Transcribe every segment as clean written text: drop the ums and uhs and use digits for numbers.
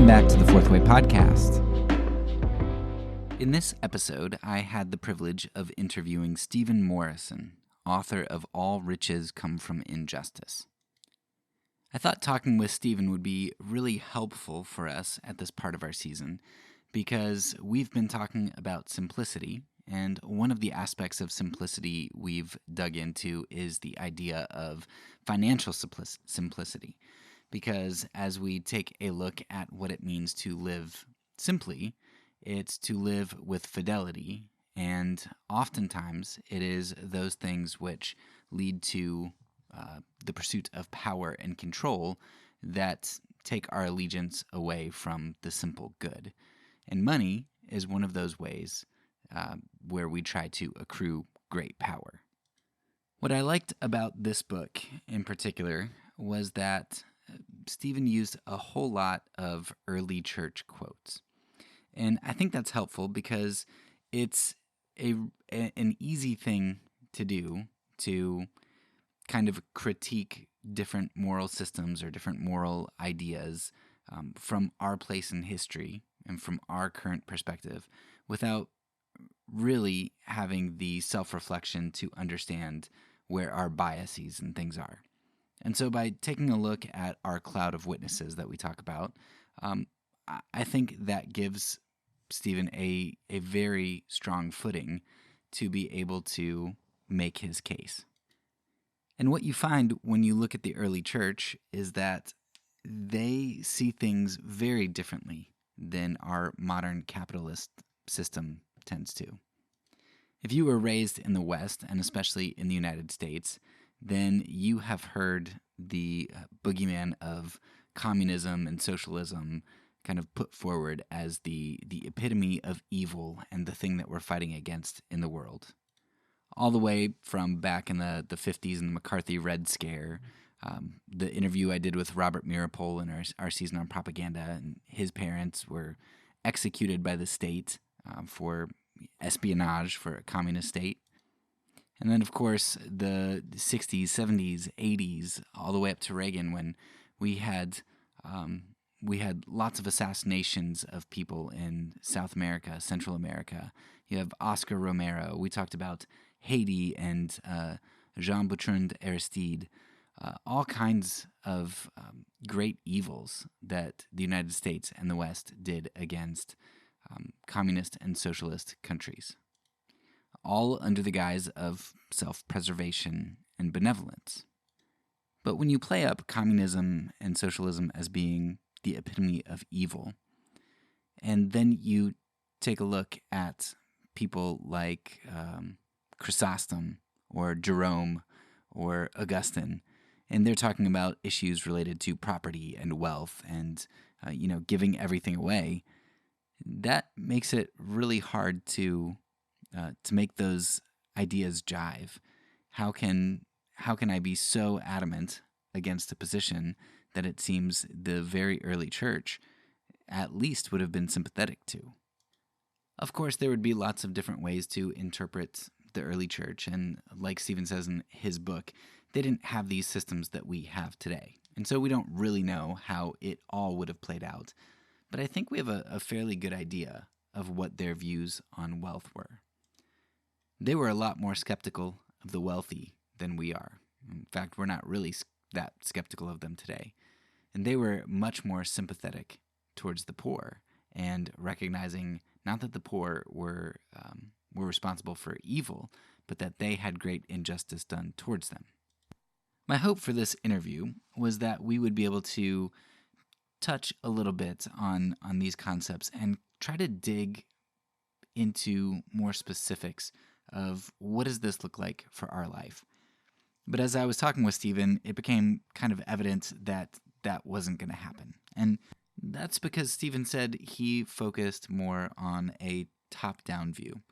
Welcome back to the Fourth Way Podcast. In this episode, I had the privilege of interviewing Stephen Morrison, author of All Riches Come from Injustice. I thought talking with Stephen would be really helpful for us at this part of our season because we've been talking about simplicity, and one of the aspects of simplicity we've dug into is the idea of financial simplicity. Because as we take a look at what it means to live simply, it's to live with fidelity, and oftentimes it is those things which lead to the pursuit of power and control that take our allegiance away from the simple good. And money is one of those ways where we try to accrue great power. What I liked about this book in particular was that Stephen used a whole lot of early church quotes. And I think that's helpful because it's an easy thing to do to kind of critique different moral systems or different moral ideas from our place in history and from our current perspective without really having the self-reflection to understand where our biases and things are. And so by taking a look at our cloud of witnesses that we talk about, I think that gives Stephen a very strong footing to be able to make his case. And what you find when you look at the early church is that they see things very differently than our modern capitalist system tends to. If you were raised in the West, and especially in the United States, then you have heard the boogeyman of communism and socialism kind of put forward as the epitome of evil and the thing that we're fighting against in the world. All the way from back in the 50s and the McCarthy Red Scare, the interview I did with Robert Meeropol in our season on propaganda, and his parents were executed by the state for espionage for a communist state. And then, of course, the 60s, 70s, 80s, all the way up to Reagan, when we had lots of assassinations of people in South America, Central America. You have Oscar Romero. We talked about Haiti and Jean-Bertrand Aristide. All kinds of great evils that the United States and the West did against communist and socialist countries, all under the guise of self-preservation and benevolence. But when you play up communism and socialism as being the epitome of evil, and then you take a look at people like Chrysostom or Jerome or Augustine, and they're talking about issues related to property and wealth and giving everything away, that makes it really hard to make those ideas jive. How can I be so adamant against a position that it seems the very early church at least would have been sympathetic to? Of course, there would be lots of different ways to interpret the early church, and like Stephen says in his book, they didn't have these systems that we have today. And so we don't really know how it all would have played out. But I think we have a fairly good idea of what their views on wealth were. They were a lot more skeptical of the wealthy than we are. In fact, we're not really that skeptical of them today. And they were much more sympathetic towards the poor and recognizing not that the poor were responsible for evil, but that they had great injustice done towards them. My hope for this interview was that we would be able to touch a little bit on these concepts and try to dig into more specifics of what does this look like for our life. But as I was talking with Stephen, it became kind of evident that that wasn't going to happen. And that's because Stephen said he focused more on a top-down view,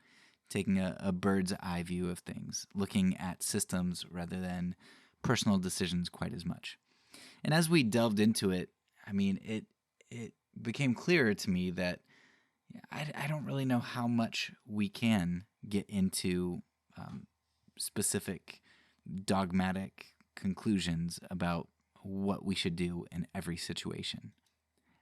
taking a bird's eye view of things, looking at systems rather than personal decisions quite as much. And as we delved into it, I mean, it became clearer to me that I don't really know how much we can get into specific dogmatic conclusions about what we should do in every situation.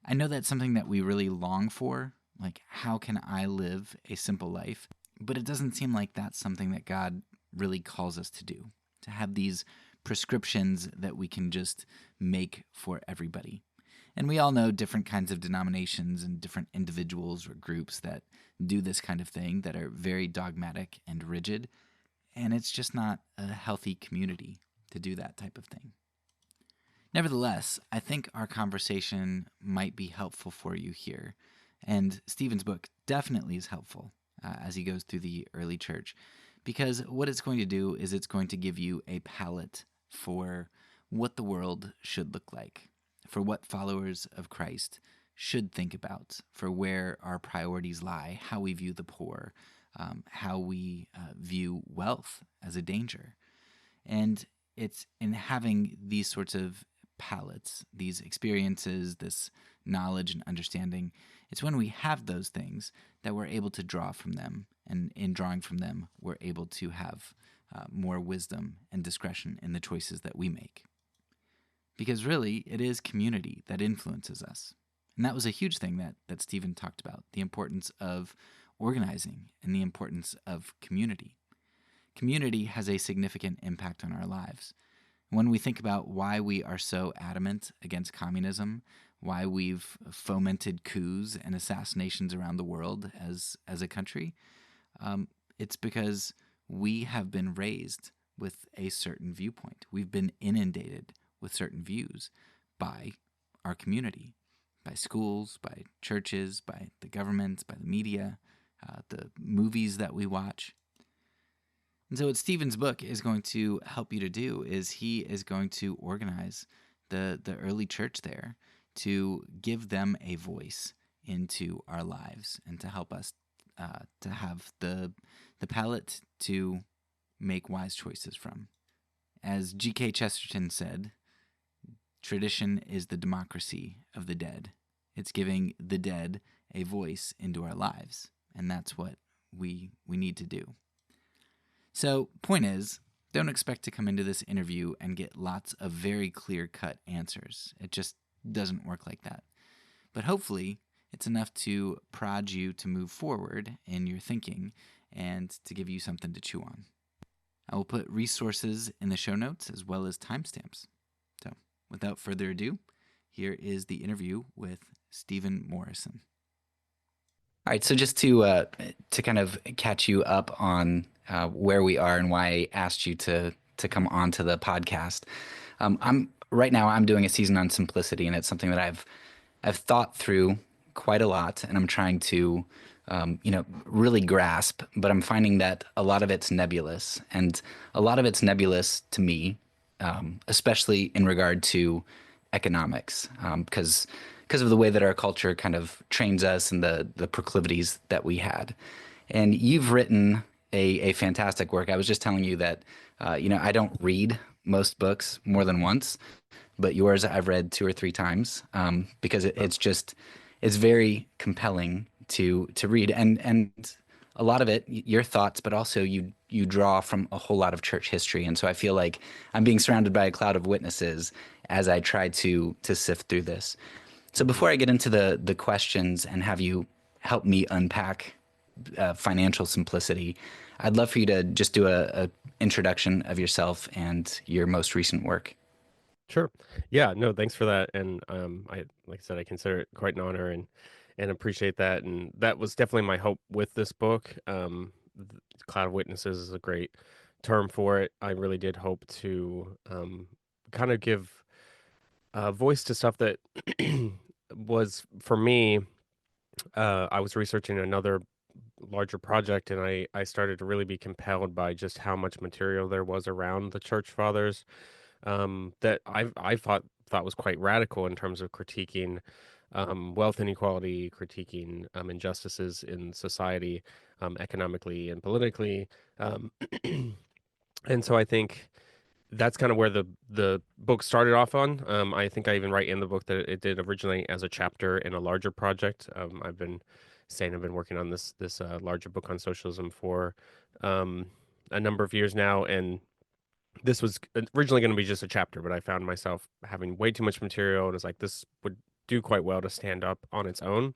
I know that's something that we really long for, like, how can I live a simple life? But it doesn't seem like that's something that God really calls us to do, to have these prescriptions that we can just make for everybody. And we all know different kinds of denominations and different individuals or groups that do this kind of thing that are very dogmatic and rigid. And it's just not a healthy community to do that type of thing. Nevertheless, I think our conversation might be helpful for you here. And Stephen's book definitely is helpful as he goes through the early church, because what it's going to do is it's going to give you a palette for what the world should look like, for what followers of Christ should think about, for where our priorities lie, how we view the poor, how we view wealth as a danger. And it's in having these sorts of palettes, these experiences, this knowledge and understanding, it's when we have those things that we're able to draw from them. And in drawing from them, we're able to have more wisdom and discretion in the choices that we make. Because really, it is community that influences us. And that was a huge thing that Stephen talked about, the importance of organizing and the importance of community. Community has a significant impact on our lives. When we think about why we are so adamant against communism, why we've fomented coups and assassinations around the world as a country, it's because we have been raised with a certain viewpoint. We've been inundated with certain views by our community, by schools, by churches, by the government, by the media, the movies that we watch. And so what Stephen's book is going to help you to do is he is going to organize the early church there to give them a voice into our lives and to help us to have the palette to make wise choices from. As G.K. Chesterton said, tradition is the democracy of the dead. It's giving the dead a voice into our lives, and that's what we need to do. So, point is, don't expect to come into this interview and get lots of very clear-cut answers. It just doesn't work like that. But hopefully, it's enough to prod you to move forward in your thinking and to give you something to chew on. I will put resources in the show notes as well as timestamps. So, without further ado, here is the interview with Stephen Morrison. All right, so just to kind of catch you up on where we are and why I asked you to come on to the podcast. I'm doing a season on simplicity, and it's something that I've thought through quite a lot, and I'm trying to really grasp. But I'm finding that a lot of it's nebulous, and a lot of it's nebulous to me, especially in regard to economics, because of the way that our culture kind of trains us and the proclivities that we had. And you've written a fantastic work. I was just telling you that, I don't read most books more than once, but yours I've read 2 or 3 times because it's very compelling to read. And a lot of it, your thoughts, but also you draw from a whole lot of church history. And so I feel like I'm being surrounded by a cloud of witnesses as I try to sift through this. So before I get into the questions and have you help me unpack financial simplicity, I'd love for you to just do a introduction of yourself and your most recent work. Sure. Yeah, no, thanks for that. And like I said, I consider it quite an honor and appreciate that. And that was definitely my hope with this book. Cloud of Witnesses is a great term for it. I really did hope to kind of give voice to stuff that was, for me, I was researching another larger project, and I started to really be compelled by just how much material there was around the church fathers, that I thought was quite radical in terms of critiquing wealth inequality, critiquing injustices in society, economically and politically. Um, and so I think that's kind of where the book started off on. I think I even write in the book that it did originally as a chapter in a larger project. I've been working on this larger book on socialism for a number of years now, and this was originally going to be just a chapter, but I found myself having way too much material, and it's like this would do quite well to stand up on its own.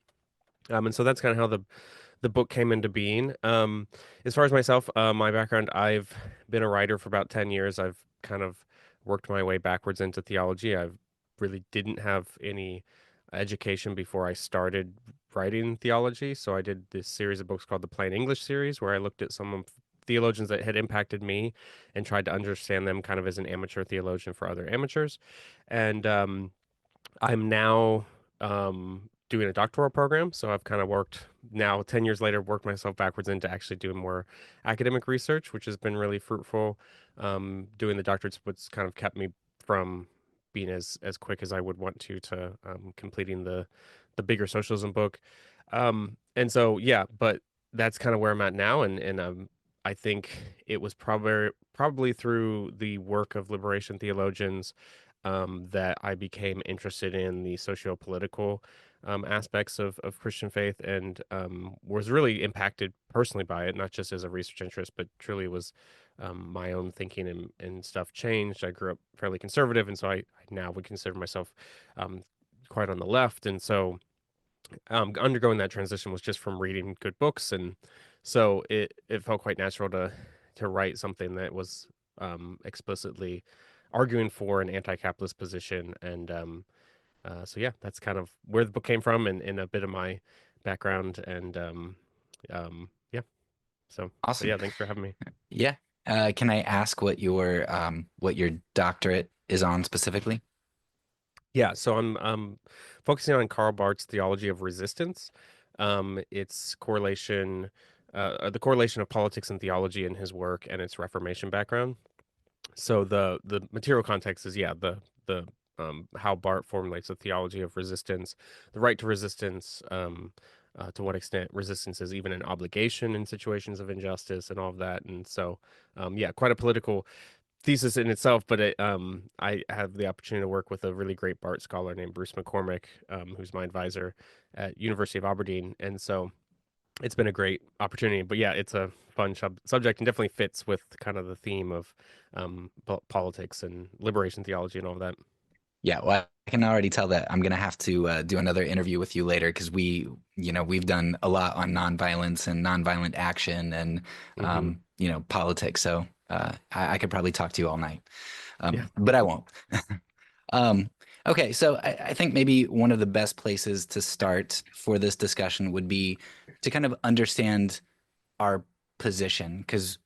And so that's kind of how the book came into being. As far as myself, my background, I've been a writer for about 10 years. I've kind of worked my way backwards into theology. I really didn't have any education before I started writing theology. So I did this series of books called the Plain English series, where I looked at some of theologians that had impacted me and tried to understand them kind of as an amateur theologian for other amateurs. And I'm now doing a doctoral program. So I've kind of worked now 10 years later, worked myself backwards into actually doing more academic research, which has been really fruitful. Doing the doctorate's what's kind of kept me from being as quick as I would want to completing the bigger socialism book. And so yeah, but that's kind of where I'm at now. And I think it was probably through the work of liberation theologians that I became interested in the socio-political aspects of Christian faith and was really impacted personally by it, not just as a research interest, but truly was my own thinking and stuff changed. I grew up fairly conservative, and so I now would consider myself um, quite on the left. And so undergoing that transition was just from reading good books. And so it felt quite natural to write something that was explicitly arguing for an anti-capitalist position. And so yeah, that's kind of where the book came from and a bit of my background. And yeah, so Awesome. yeah, thanks for having me. Yeah. Can I ask what your doctorate is on specifically? Yeah, so I'm focusing on Karl Barth's theology of resistance. Its correlation, the correlation of politics and theology in his work and its Reformation background. So the material context is, yeah, the how Barth formulates a theology of resistance, the right to resistance, to what extent resistance is even an obligation in situations of injustice and all of that. And so yeah, quite a political thesis in itself, but I have the opportunity to work with a really great Barth scholar named Bruce McCormick, who's my advisor at University of Aberdeen. And so it's been a great opportunity. But yeah, it's a fun subject and definitely fits with kind of the theme of politics and liberation theology and all of that. Yeah, well, I can already tell that I'm gonna have to do another interview with you later because we've done a lot on nonviolence and nonviolent action and Hmm. politics. So I could probably talk to you all night, Yeah. but I won't. Um, okay, so I think maybe one of the best places to start for this discussion would be to kind of understand our position because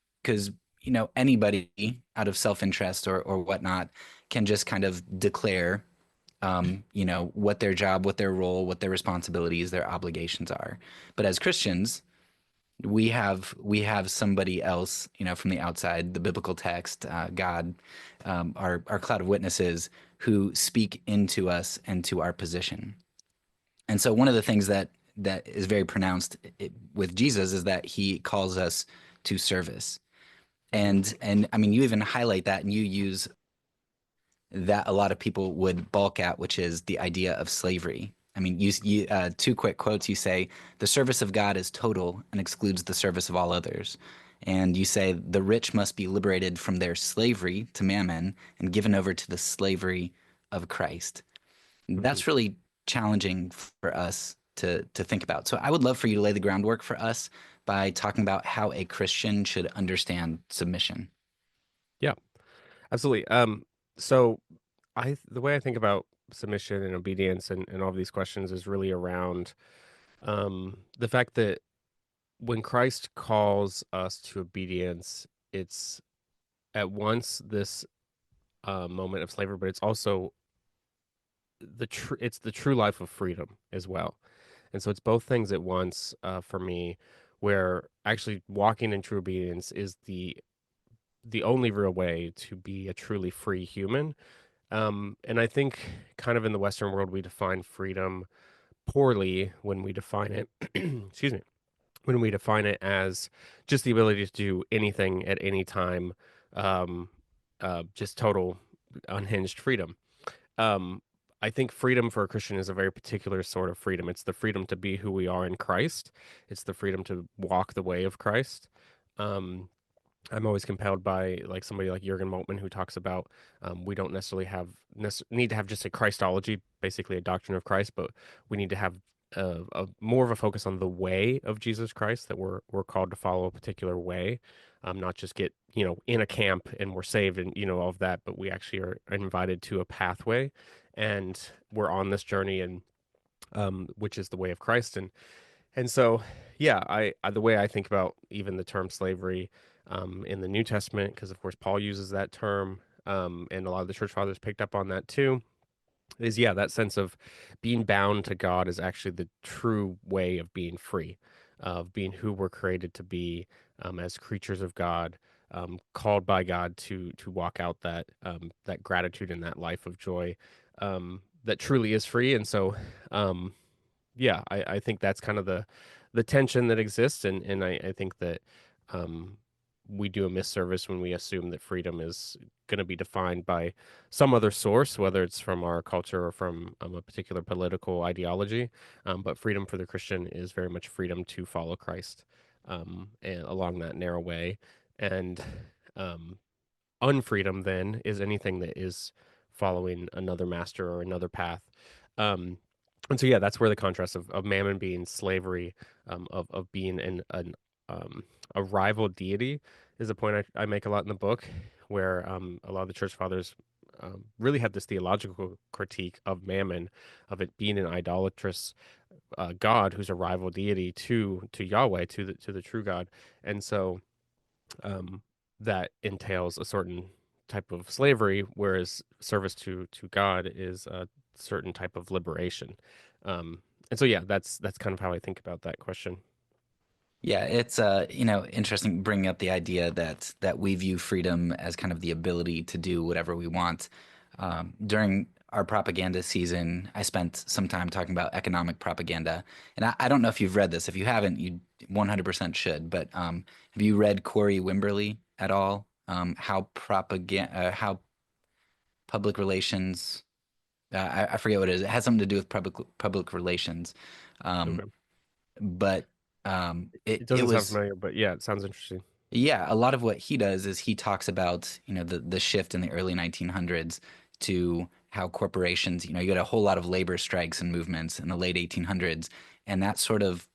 anybody out of self-interest or whatnot can just kind of declare what their job, what their role, what their responsibilities, their obligations are. But as Christians, we have somebody else, from the outside, the biblical text, God, our cloud of witnesses who speak into us and to our position. And so one of the things that is very pronounced with Jesus is that he calls us to service. Hmm. And I mean, you even highlight that and you use that a lot of people would balk at, which is the idea of slavery. I mean, you two quick quotes. You say, the service of God is total and excludes the service of all others. And you say, the rich must be liberated from their slavery to mammon and given over to the slavery of Christ. Hmm. That's really challenging for us to think about. So I would love for you to lay the groundwork for us by talking about how a Christian should understand submission. Yeah, absolutely. So the way I think about submission and obedience and all of these questions is really around the fact that when Christ calls us to obedience, it's at once this moment of slavery, but it's also it's the true life of freedom as well. And so it's both things at once for me, where actually walking in true obedience is the only real way to be a truly free human. And I think kind of in the Western world we define freedom poorly when we define it excuse me, when we define it as just the ability to do anything at any time, um, just total unhinged freedom. Um, I think freedom for a Christian is a very particular sort of freedom. It's the freedom to be who we are in Christ. It's the freedom to walk the way of Christ. Um, I'm always compelled by like somebody like Jürgen Moltmann who talks about we don't necessarily need to have just a Christology, basically a doctrine of Christ, but we need to have a more of a focus on the way of Jesus Christ, that we're called to follow a particular way, not just get in a camp and we're saved and all of that, but we actually are invited to a pathway, and we're on this journey, and which is the way of Christ. And so, yeah, the way I think about even the term slavery in the New Testament, because of course Paul uses that term, and a lot of the church fathers picked up on that too, is yeah, that sense of being bound to God is actually the true way of being free, of being who we're created to be as creatures of God, called by God to walk out that gratitude and that life of joy that truly is free. And so, yeah, I think that's kind of the tension that exists, and I think that um, we do a misservice when we assume that freedom is going to be defined by some other source, whether it's from our culture or from a particular political ideology. But freedom for the Christian is very much freedom to follow Christ and along that narrow way, and um, unfreedom then is anything that is following another master or another path. Um, and so yeah, that's where the contrast of mammon being slavery, of being um, a rival deity, is a point I make a lot in the book, where a lot of the church fathers really have this theological critique of mammon, of it being an idolatrous god who's a rival deity to Yahweh, to the true God. And so um, that entails a certain type of slavery, whereas service to God is a certain type of liberation. And so yeah, that's kind of how I think about that question. Yeah, it's interesting bringing up the idea that we view freedom as kind of the ability to do whatever we want. During our propaganda season, I spent some time talking about economic propaganda, and I don't know if you've read this. If you haven't, you 100% should. But have you read Corey Wimberly at all? How public relations. I forget what it is. It has something to do with public relations. Um, Okay. but It it doesn't sound was. familiar, but yeah, it sounds interesting. Yeah, a lot of what he does is he talks about, the shift in the early 1900s to how corporations, you had a whole lot of labor strikes and movements in the late 1800s, and that sort of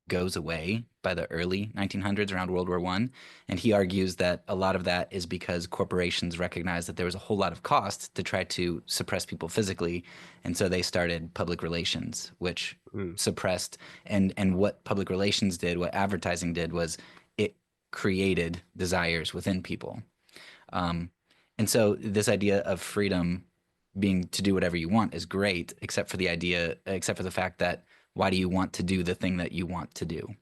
goes away by the early 1900s around World War One. And he argues that a lot of that is because corporations recognized that there was a whole lot of cost to try to suppress people physically, and so they started public relations, which Mm, suppressed. And what public relations did, what advertising did, was it created desires within people. Um, and so this idea of freedom being to do whatever you want is great, except for the fact that why do you want to do the thing that you want to do?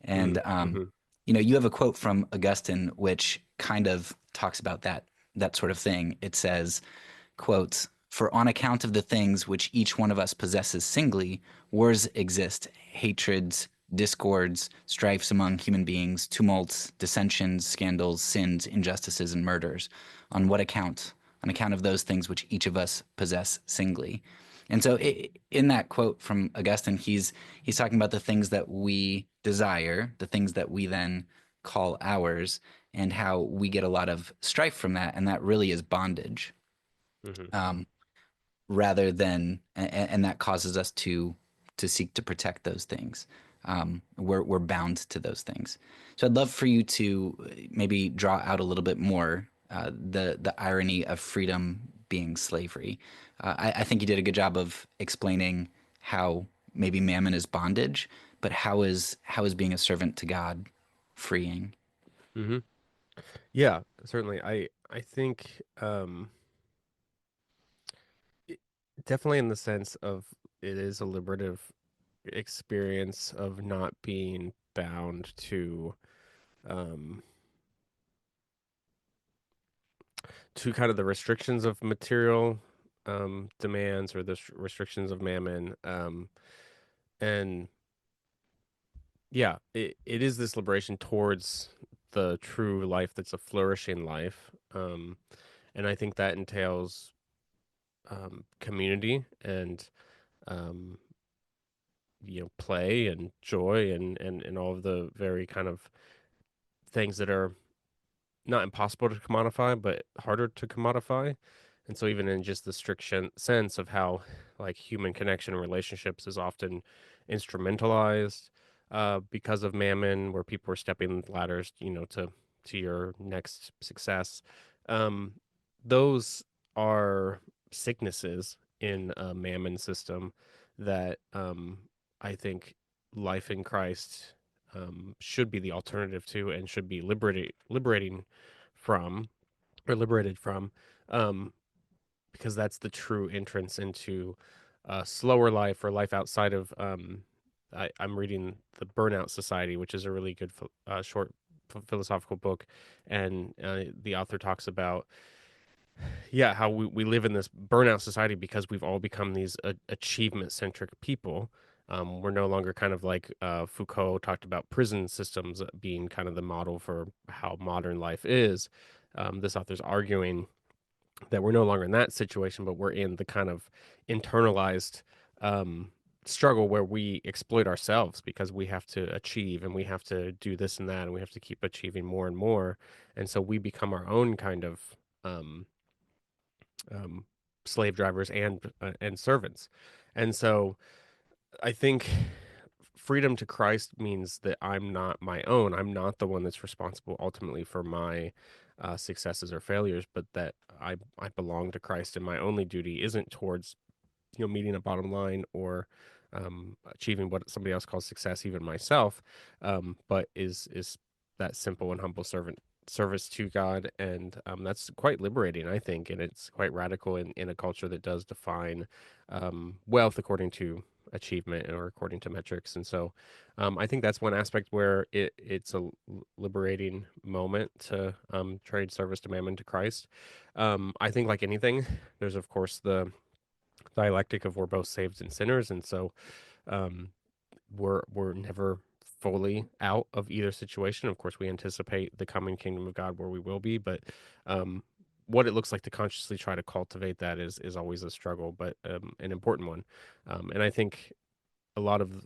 And mm-hmm, you have a quote from Augustine which kind of talks about that sort of thing. It says, quote, "For on account of the things which each one of us possesses singly, wars exist, hatreds, discords, strifes among human beings, tumults, dissensions, scandals, sins, injustices, and murders. On what account? On account of those things which each of us possess singly." And so, in that quote from Augustine, he's talking about the things that we desire, the things that we then call ours, and how we get a lot of strife from that, and that really is bondage, mm-hmm, um, rather than, and that causes us to seek to protect those things. We're bound to those things. So I'd love for you to maybe draw out a little bit more the irony of freedom being slavery. I think you did a good job of explaining how maybe mammon is bondage, but how is being a servant to God freeing? mm-hmm. Yeah, certainly. I think it- definitely in the sense of it is a liberative experience of not being bound um to kind of the restrictions of material demands, or the restrictions of mammon, and yeah, it is this liberation towards the true life that's a flourishing life, and I think that entails community and um play and joy and all of the very kind of things that are not impossible to commodify, but harder to commodify. And so even in just the strict sense of how like human connection and relationships is often instrumentalized because of mammon, where people are stepping ladders, to your next success. Um, those are sicknesses in a mammon system that I think life in Christ should be the alternative to and should be liberating from or liberated from, um, because that's the true entrance into slower life or life outside of. I'm reading the Burnout Society, which is a really good short philosophical book, and the author talks about how we live in this burnout society because we've all become these achievement centric people. We're no longer kind of like Foucault talked about prison systems being kind of the model for how modern life is. This author's arguing that we're no longer in that situation, but we're in the kind of internalized um, struggle where we exploit ourselves because we have to achieve and we have to do this and that and we have to keep achieving more and more. And so we become our own kind of um, um, slave drivers and servants. And so I think freedom to Christ means that I'm not my own. I'm not the one that's responsible ultimately for my successes or failures, but that I belong to Christ, and my only duty isn't towards meeting a bottom line or achieving what somebody else calls success, even myself, but is that simple and humble servant service to God, and that's quite liberating, I think, and it's quite radical in a culture that does define wealth according to achievement or according to metrics. And so I think that's one aspect where it's a liberating moment to trade service to mammon to Christ. I think like anything, there's of course the dialectic of we're both saved and sinners, and so um, we're never fully out of either situation. Of course, we anticipate the coming kingdom of God where we will be, but um, what it looks like to consciously try to cultivate that is always a struggle, but an important one. And I think a lot of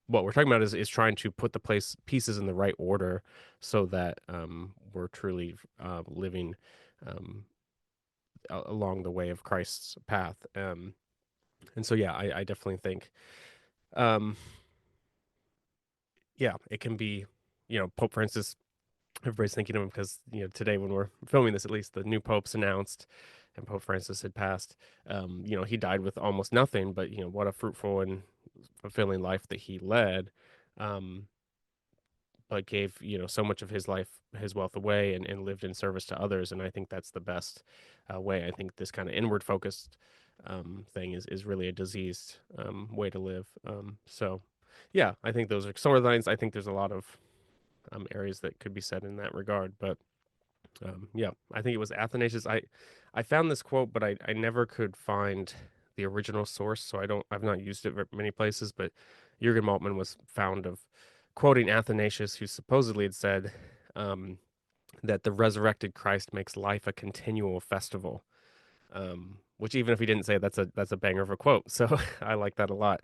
what we're talking about is trying to put the place pieces in the right order so that we're truly living um, along the way of Christ's path. And so, yeah, I definitely think, um, yeah, it can be, Pope Francis. Everybody's thinking of him because today when we're filming this, at least the new pope's announced, and Pope Francis had passed. He died with almost nothing, but what a fruitful and fulfilling life that he led. Um, but gave so much of his life, his wealth away, and lived in service to others. And I think that's the best way. I think this kind of inward focused thing is really a diseased way to live. So yeah, I think those are some of the lines. I think there's a lot of areas that could be said in that regard, but yeah, I think it was Athanasius. I found this quote, but I never could find the original source, so I've not used it many places. But Jürgen Moltmann was found of quoting Athanasius, who supposedly had said um, that the resurrected Christ makes life a continual festival. Which even if he didn't say it, that's a banger of a quote. So I like that a lot.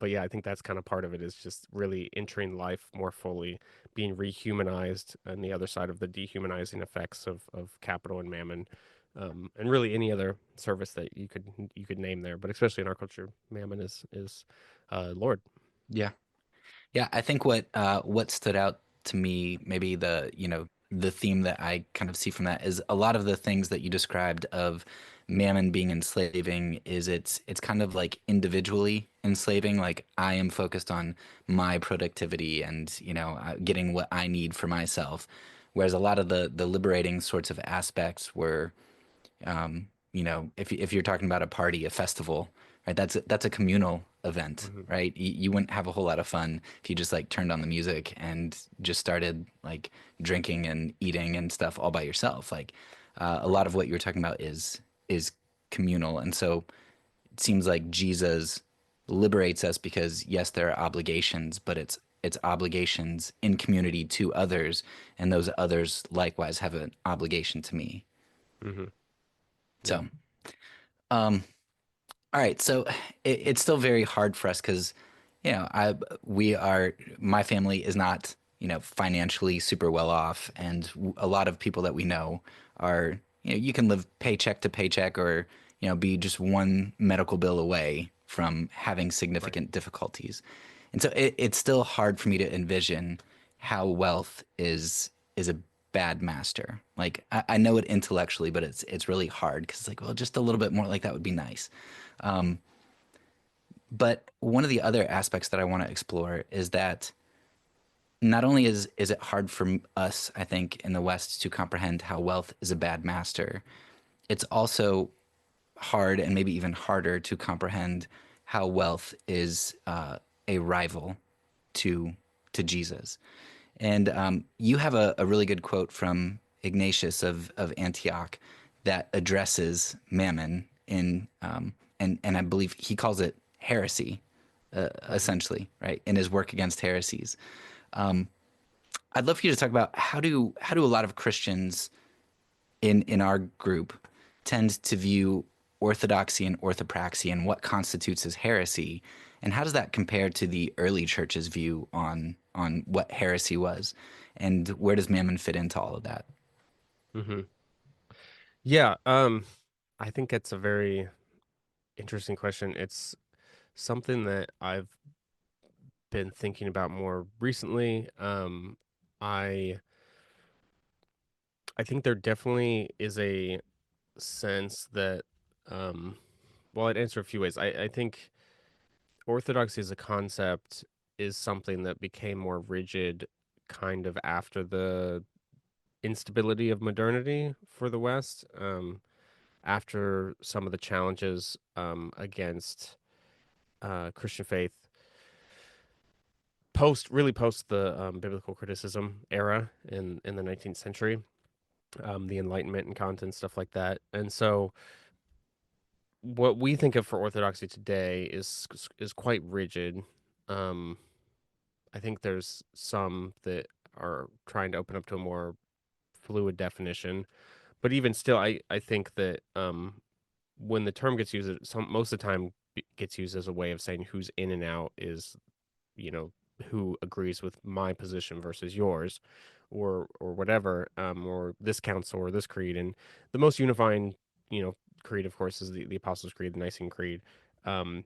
But yeah, I think that's kind of part of it is just really entering life more fully, being rehumanized, and the other side of the dehumanizing effects of capital and mammon, and really any other service that you could name there. But especially in our culture, mammon is Lord. Yeah. Yeah, I think what stood out to me, maybe the theme that I kind of see from that is a lot of the things that you described of mammon being enslaving is it's kind of like individually enslaving. Like I am focused on my productivity and getting what I need for myself, whereas a lot of the liberating sorts of aspects were if you're talking about a party, a festival, right? That's a communal event, Hmm. right? You wouldn't have a whole lot of fun if you just like turned on the music and just started like drinking and eating and stuff all by yourself. Like a lot of what you're talking about is communal, and so it seems like Jesus liberates us because yes, there are obligations, but it's obligations in community to others, and those others likewise have an obligation to me. Hmm. Yeah. So, um, all right. So it's still very hard for us because, I we are my family is not financially super well off, and a lot of people that we know are, you can live paycheck to paycheck, or be just one medical bill away from having Right. significant difficulties. And so it's still hard for me to envision how wealth is a bad master. Like I know it intellectually, but it's really hard because it's like, well, just a little bit more like that would be nice. But one of the other aspects that I want to explore is that not only is it hard for us, I think, in the West to comprehend how wealth is a bad master, it's also hard and maybe even harder to comprehend how wealth is a rival to Jesus. And you have a really good quote from Ignatius of Antioch that addresses mammon and I believe he calls it heresy, Right. essentially, right, in his work against heresies. I'd love for you to talk about how do a lot of Christians in our group tend to view orthodoxy and orthopraxy and what constitutes as heresy, and how does that compare to the early church's view on what heresy was, and where does mammon fit into all of that? hmm Yeah. I think it's a very interesting question. It's something that I've been thinking about more recently. I I think there definitely is a sense that, um, well, I'd answer a few ways. I think orthodoxy as a concept is something that became more rigid kind of after the instability of modernity for the West, after some of the challenges against Christian faith post the biblical criticism era in the 19th century, the Enlightenment and Kant, stuff like that. And so what we think of for orthodoxy today is quite rigid. Um, I think there's some that are trying to open up to a more fluid definition, but even still, I think that when the term gets used, most of the time gets used as a way of saying who's in and out is, you know, who agrees with my position versus yours, or whatever, or this council or this creed. And the most unifying, creed, of course, is the Apostles' Creed, the Nicene Creed. Um,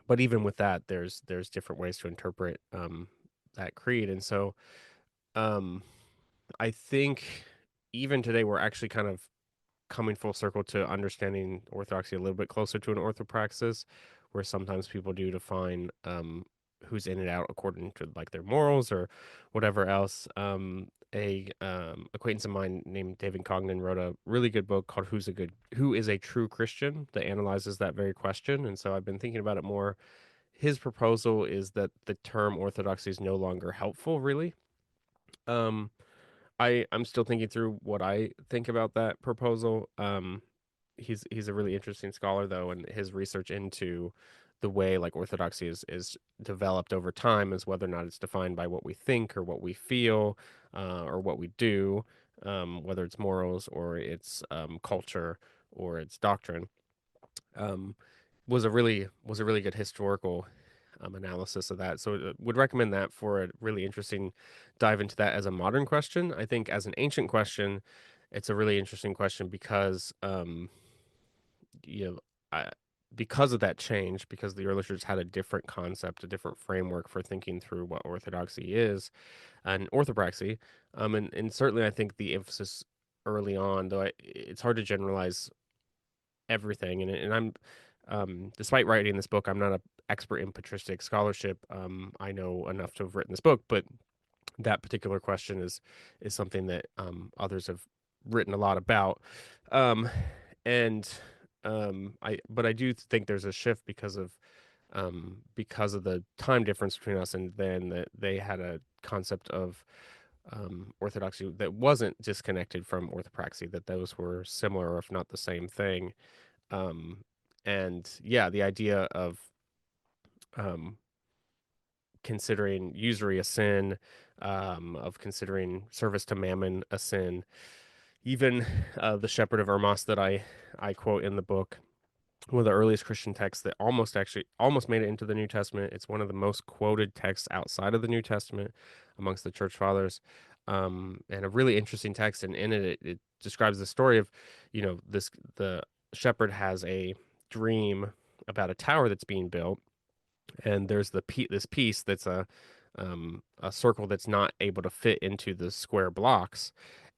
but even with that, there's different ways to interpret that creed, and so um, I think even today we're actually kind of coming full circle to understanding orthodoxy a little bit closer to an orthopraxis, where sometimes people do define who's in and out according to like their morals or whatever else. A acquaintance of mine named David Congdon wrote a really good book called Who is a True Christian?" that analyzes that very question. And so I've been thinking about it more. His proposal is that the term orthodoxy is no longer helpful, really. Um, I'm still thinking through what I think about that proposal. He's a really interesting scholar though, and his research into the way like orthodoxy is developed over time is whether or not it's defined by what we think or what we feel, or what we do, whether it's morals or it's culture or it's doctrine. Um, was a really good historical analysis of that. So would recommend that for a really interesting dive into that as a modern question. I think as an ancient question, it's a really interesting question because you know I, because of that change, because the early church had a different concept, a different framework for thinking through what orthodoxy is and orthopraxy. And certainly I think the emphasis early on, though it's hard to generalize everything. And I'm, despite writing this book, I'm not an expert in patristic scholarship. I know enough to have written this book, but that particular question is something that others have written a lot about. Um, and I do think there's a shift because of the time difference between us and then that they had a concept of orthodoxy that wasn't disconnected from orthopraxy, that those were similar, if not the same thing. um, and yeah, the idea of um, considering usury a sin, of considering service to mammon a sin. Even the shepherd of Hermas that I quote in the book, one of the earliest Christian texts that almost made it into the New Testament. It's one of the most quoted texts outside of the New Testament amongst the church fathers. And a really interesting text. And in it describes the story of, the shepherd has a dream about a tower that's being built, and there's this piece that's a circle that's not able to fit into the square blocks,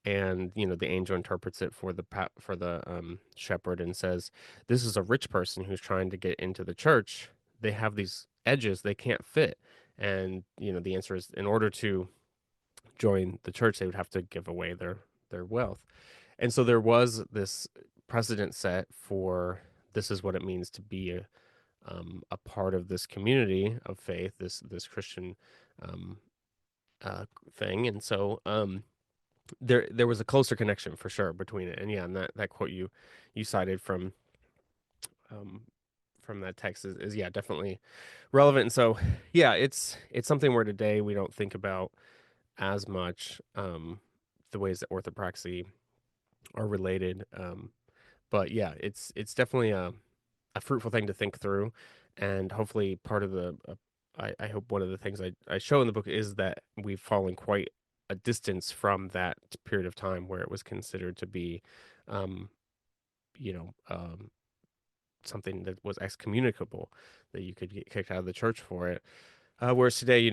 and the angel interprets it for the shepherd and says, this is a rich person who's trying to get into the church. They have these edges they can't fit, and the answer is, in order to join the church they would have to give away their wealth. And so there was this precedent set for, this is what it means to be a part of this community of faith, this Christian um, thing. And so there was a closer connection for sure between it. And yeah, and that quote you cited um, from that text is yeah, definitely relevant. And so yeah, it's something where today we don't think about as much, the ways that orthopraxy are related. But yeah, it's definitely a fruitful thing to think through, and hopefully part of I hope one of the things I show in the book is that we've fallen quite a distance from that period of time where it was considered to be, um, you know, um, something that was excommunicable, that you could get kicked out of the church for it. Whereas today,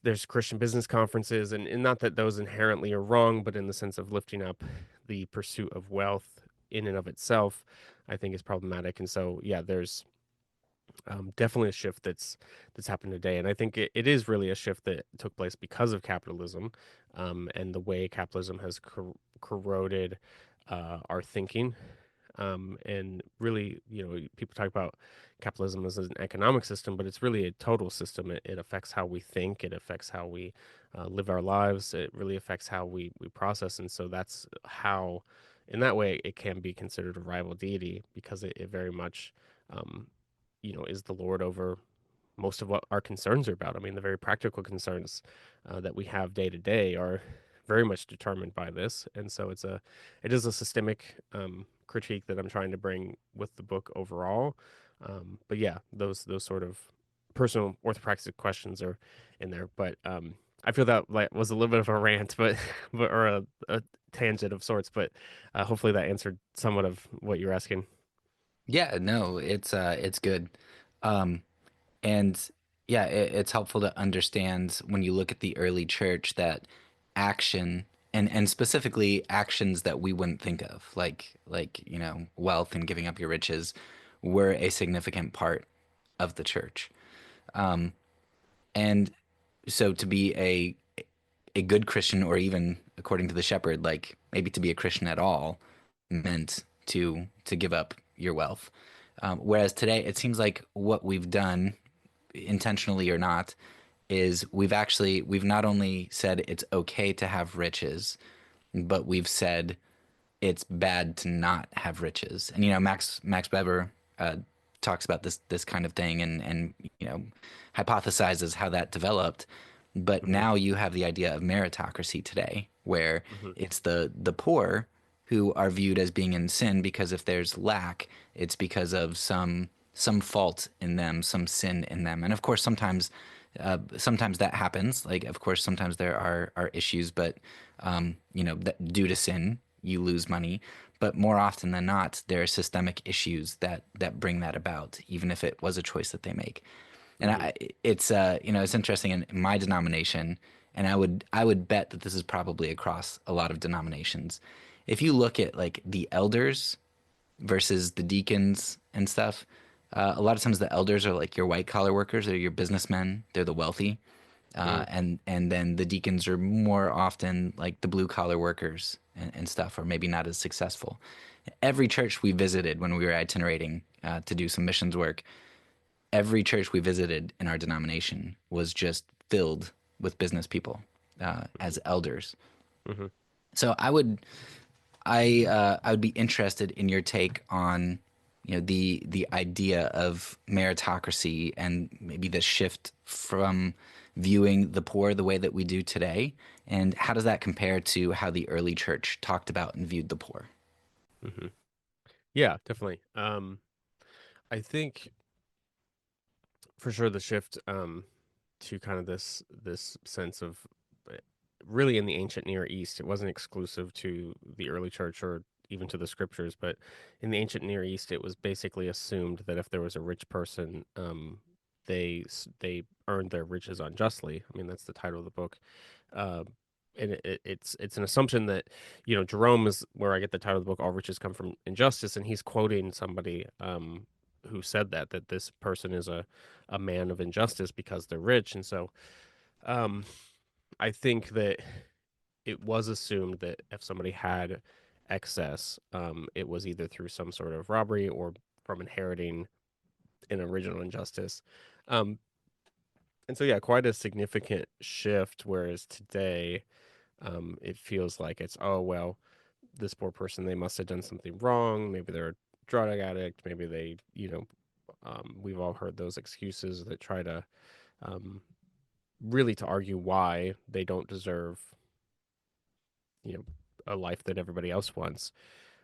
there's Christian business conferences, and not that those inherently are wrong, but in the sense of lifting up the pursuit of wealth in and of itself, I think is problematic. And so, yeah, there's definitely a shift that's happened today, and I think it is really a shift that took place because of capitalism, and the way capitalism has corroded our thinking, and really, people talk about capitalism as an economic system, but it's really a total system. It affects how we think. It affects how we live our lives. It really affects how we process. And so that's how, in that way, it can be considered a rival deity, because it very much, um, is the Lord over most of what our concerns are about. I mean, the very practical concerns that we have day to day are very much determined by this, and so it is a systemic critique that I'm trying to bring with the book overall. But yeah, those sort of personal orthopraxic questions are in there. But I feel that like was a little bit of a rant, but or a tangent of sorts. But hopefully that answered somewhat of what you're asking. Yeah, no, it's good. Um, and yeah, it's helpful to understand when you look at the early church that action and specifically actions that we wouldn't think of, like wealth and giving up your riches, were a significant part of the church. And so to be a good Christian, or even according to the shepherd, like maybe to be a Christian at all, meant to give up your wealth. Whereas today, it seems like what we've done, intentionally or not, is we've not only said it's okay to have riches, but we've said it's bad to not have riches. And Max Weber talks about this kind of thing, and hypothesizes how that developed. But Hmm. now you have the idea of meritocracy today, where Hmm. it's the poor who are viewed as being in sin, because if there's lack, it's because of some fault in them, some sin in them. And of course, sometimes that happens. Like, of course, sometimes there are issues, but that due to sin, you lose money. But more often than not, there are systemic issues that bring that about, even if it was a choice that they make. And Hmm. it's interesting in my denomination, and I would bet that this is probably across a lot of denominations. If you look at like the elders versus the deacons and stuff, a lot of times the elders are like your white collar workers, they're your businessmen, they're the wealthy, Hmm. and then the deacons are more often like the blue collar workers and stuff, or maybe not as successful. Every church we visited when we were itinerating to do some missions work, every church we visited in our denomination was just filled with business people as elders. Hmm. So I would be interested in your take on the idea of meritocracy, and maybe the shift from viewing the poor the way that we do today, and how does that compare to how the early church talked about and viewed the poor? Hmm. Yeah, definitely. I think for sure the shift to kind of this sense of uh, really in the ancient Near East, it wasn't exclusive to the early church or even to the scriptures, but in the ancient Near East, it was basically assumed that if there was a rich person, they earned their riches unjustly. I mean, that's the title of the book. Uh, and it's an assumption that Jerome is where I get the title of the book. All riches come from injustice, and he's quoting somebody who said that this person is a man of injustice because they're rich, and so um, I think that it was assumed that if somebody had excess, it was either through some sort of robbery or from inheriting an original injustice. Um, and so, yeah, quite a significant shift. Whereas today, it feels like it's, oh, well, this poor person, they must have done something wrong. Maybe they're a drug addict. Maybe they, we've all heard those excuses that try to um, really to argue why they don't deserve, you know, a life that everybody else wants.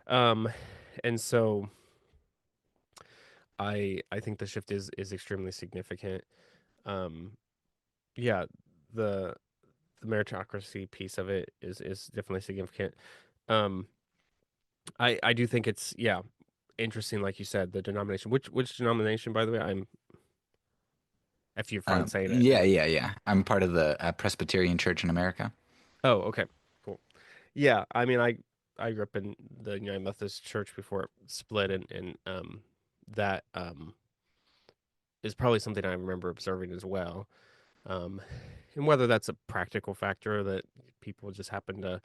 Um, and so I think the shift is extremely significant. Um, yeah, the the meritocracy piece of it is definitely significant. Um, I do think it's interesting, like you said, the denomination. Which denomination, by the way? I'm if you're fine saying it. Yeah, yeah, yeah. I'm part of the Presbyterian Church in America. Oh, okay, cool. Yeah, I mean, I grew up in the United Methodist Church before it split, and that is probably something I remember observing as well. Um, and whether that's a practical factor that people just happen to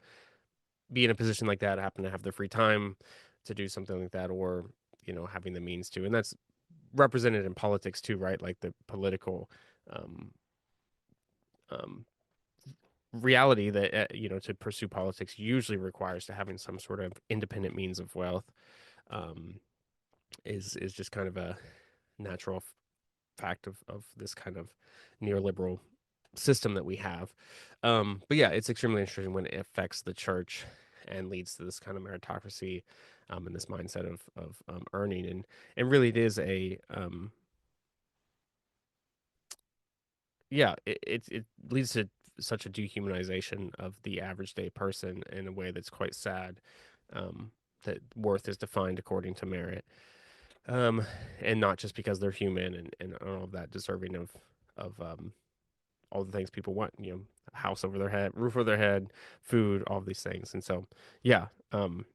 be in a position like that, happen to have the free time to do something like that, or having the means to, and that's represented in politics too, right? Like the political um, um, reality that to pursue politics usually requires to having some sort of independent means of wealth. Um, is just kind of a natural fact of this kind of neoliberal system that we have. But yeah, it's extremely interesting when it affects the church and leads to this kind of meritocracy and this mindset of earning, and really it is a it leads to such a dehumanization of the average day person in a way that's quite sad. Um, that worth is defined according to merit, um, and not just because they're human and all of that, deserving of all the things people want. A house over their head, roof over their head, food, all of these things. And so, yeah, for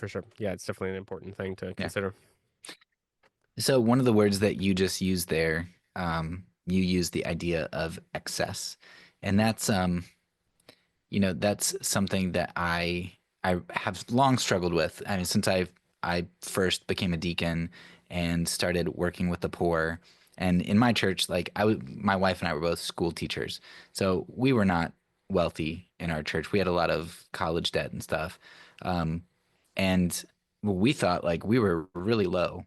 sure, yeah, it's definitely an important thing to Yeah. consider. So one of the words that you just used there, you used the idea of excess, and that's something that I have long struggled with. I mean, since I first became a deacon and started working with the poor, and in my church, like my wife and I were both school teachers, so we were not wealthy in our church. We had a lot of college debt and stuff, and we thought like we were really low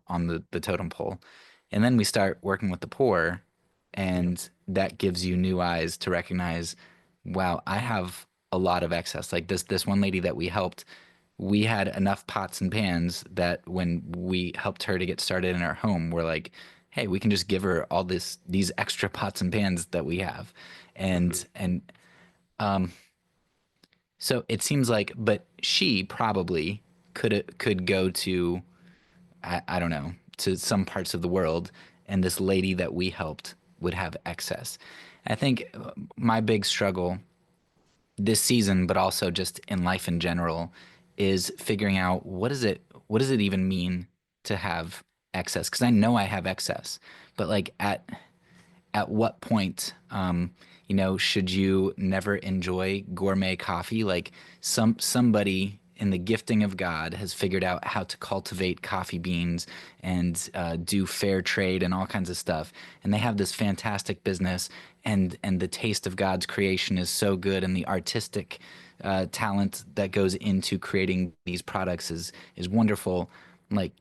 on the totem pole, and then we start working with the poor, Yeah. and that gives you new eyes to recognize, wow, I have a lot of excess. Like this one lady that we helped, we had enough pots and pans that when we helped her to get started in our home, we're like, hey, we can just give her all these extra pots and pans that we have. Hmm. And so it seems like, but she probably could go to I don't know, to some parts of the world, and this lady that we helped would have excess. I think my big struggle this season, but also just in life in general, is figuring out what does it even mean to have excess? Because I know I have excess, but like at what point, should you never enjoy gourmet coffee? Like somebody in the gifting of God has figured out how to cultivate coffee beans and do fair trade and all kinds of stuff, and they have this fantastic business. And the taste of God's creation is so good, and the artistic talent that goes into creating these products is wonderful. Like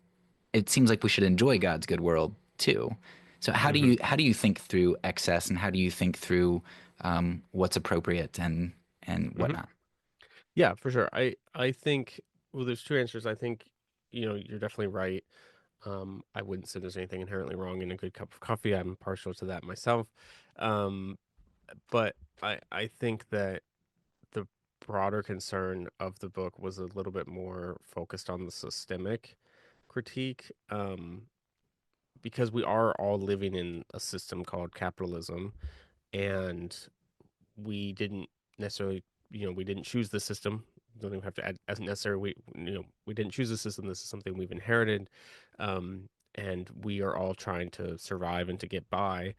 it seems like we should enjoy God's good world too. So Hmm. how do you think through excess, and how do you think through what's appropriate and Hmm. whatnot? Yeah, for sure. I think, well, there's two answers. I think you're definitely right. I wouldn't say there's anything inherently wrong in a good cup of coffee. I'm partial to that myself. Um, but I think that the broader concern of the book was a little bit more focused on the systemic critique, because we are all living in a system called capitalism, and we didn't necessarily, we didn't choose the system. Don't even have to add as necessary. We didn't choose the system. This is something we've inherited, and we are all trying to survive and to get by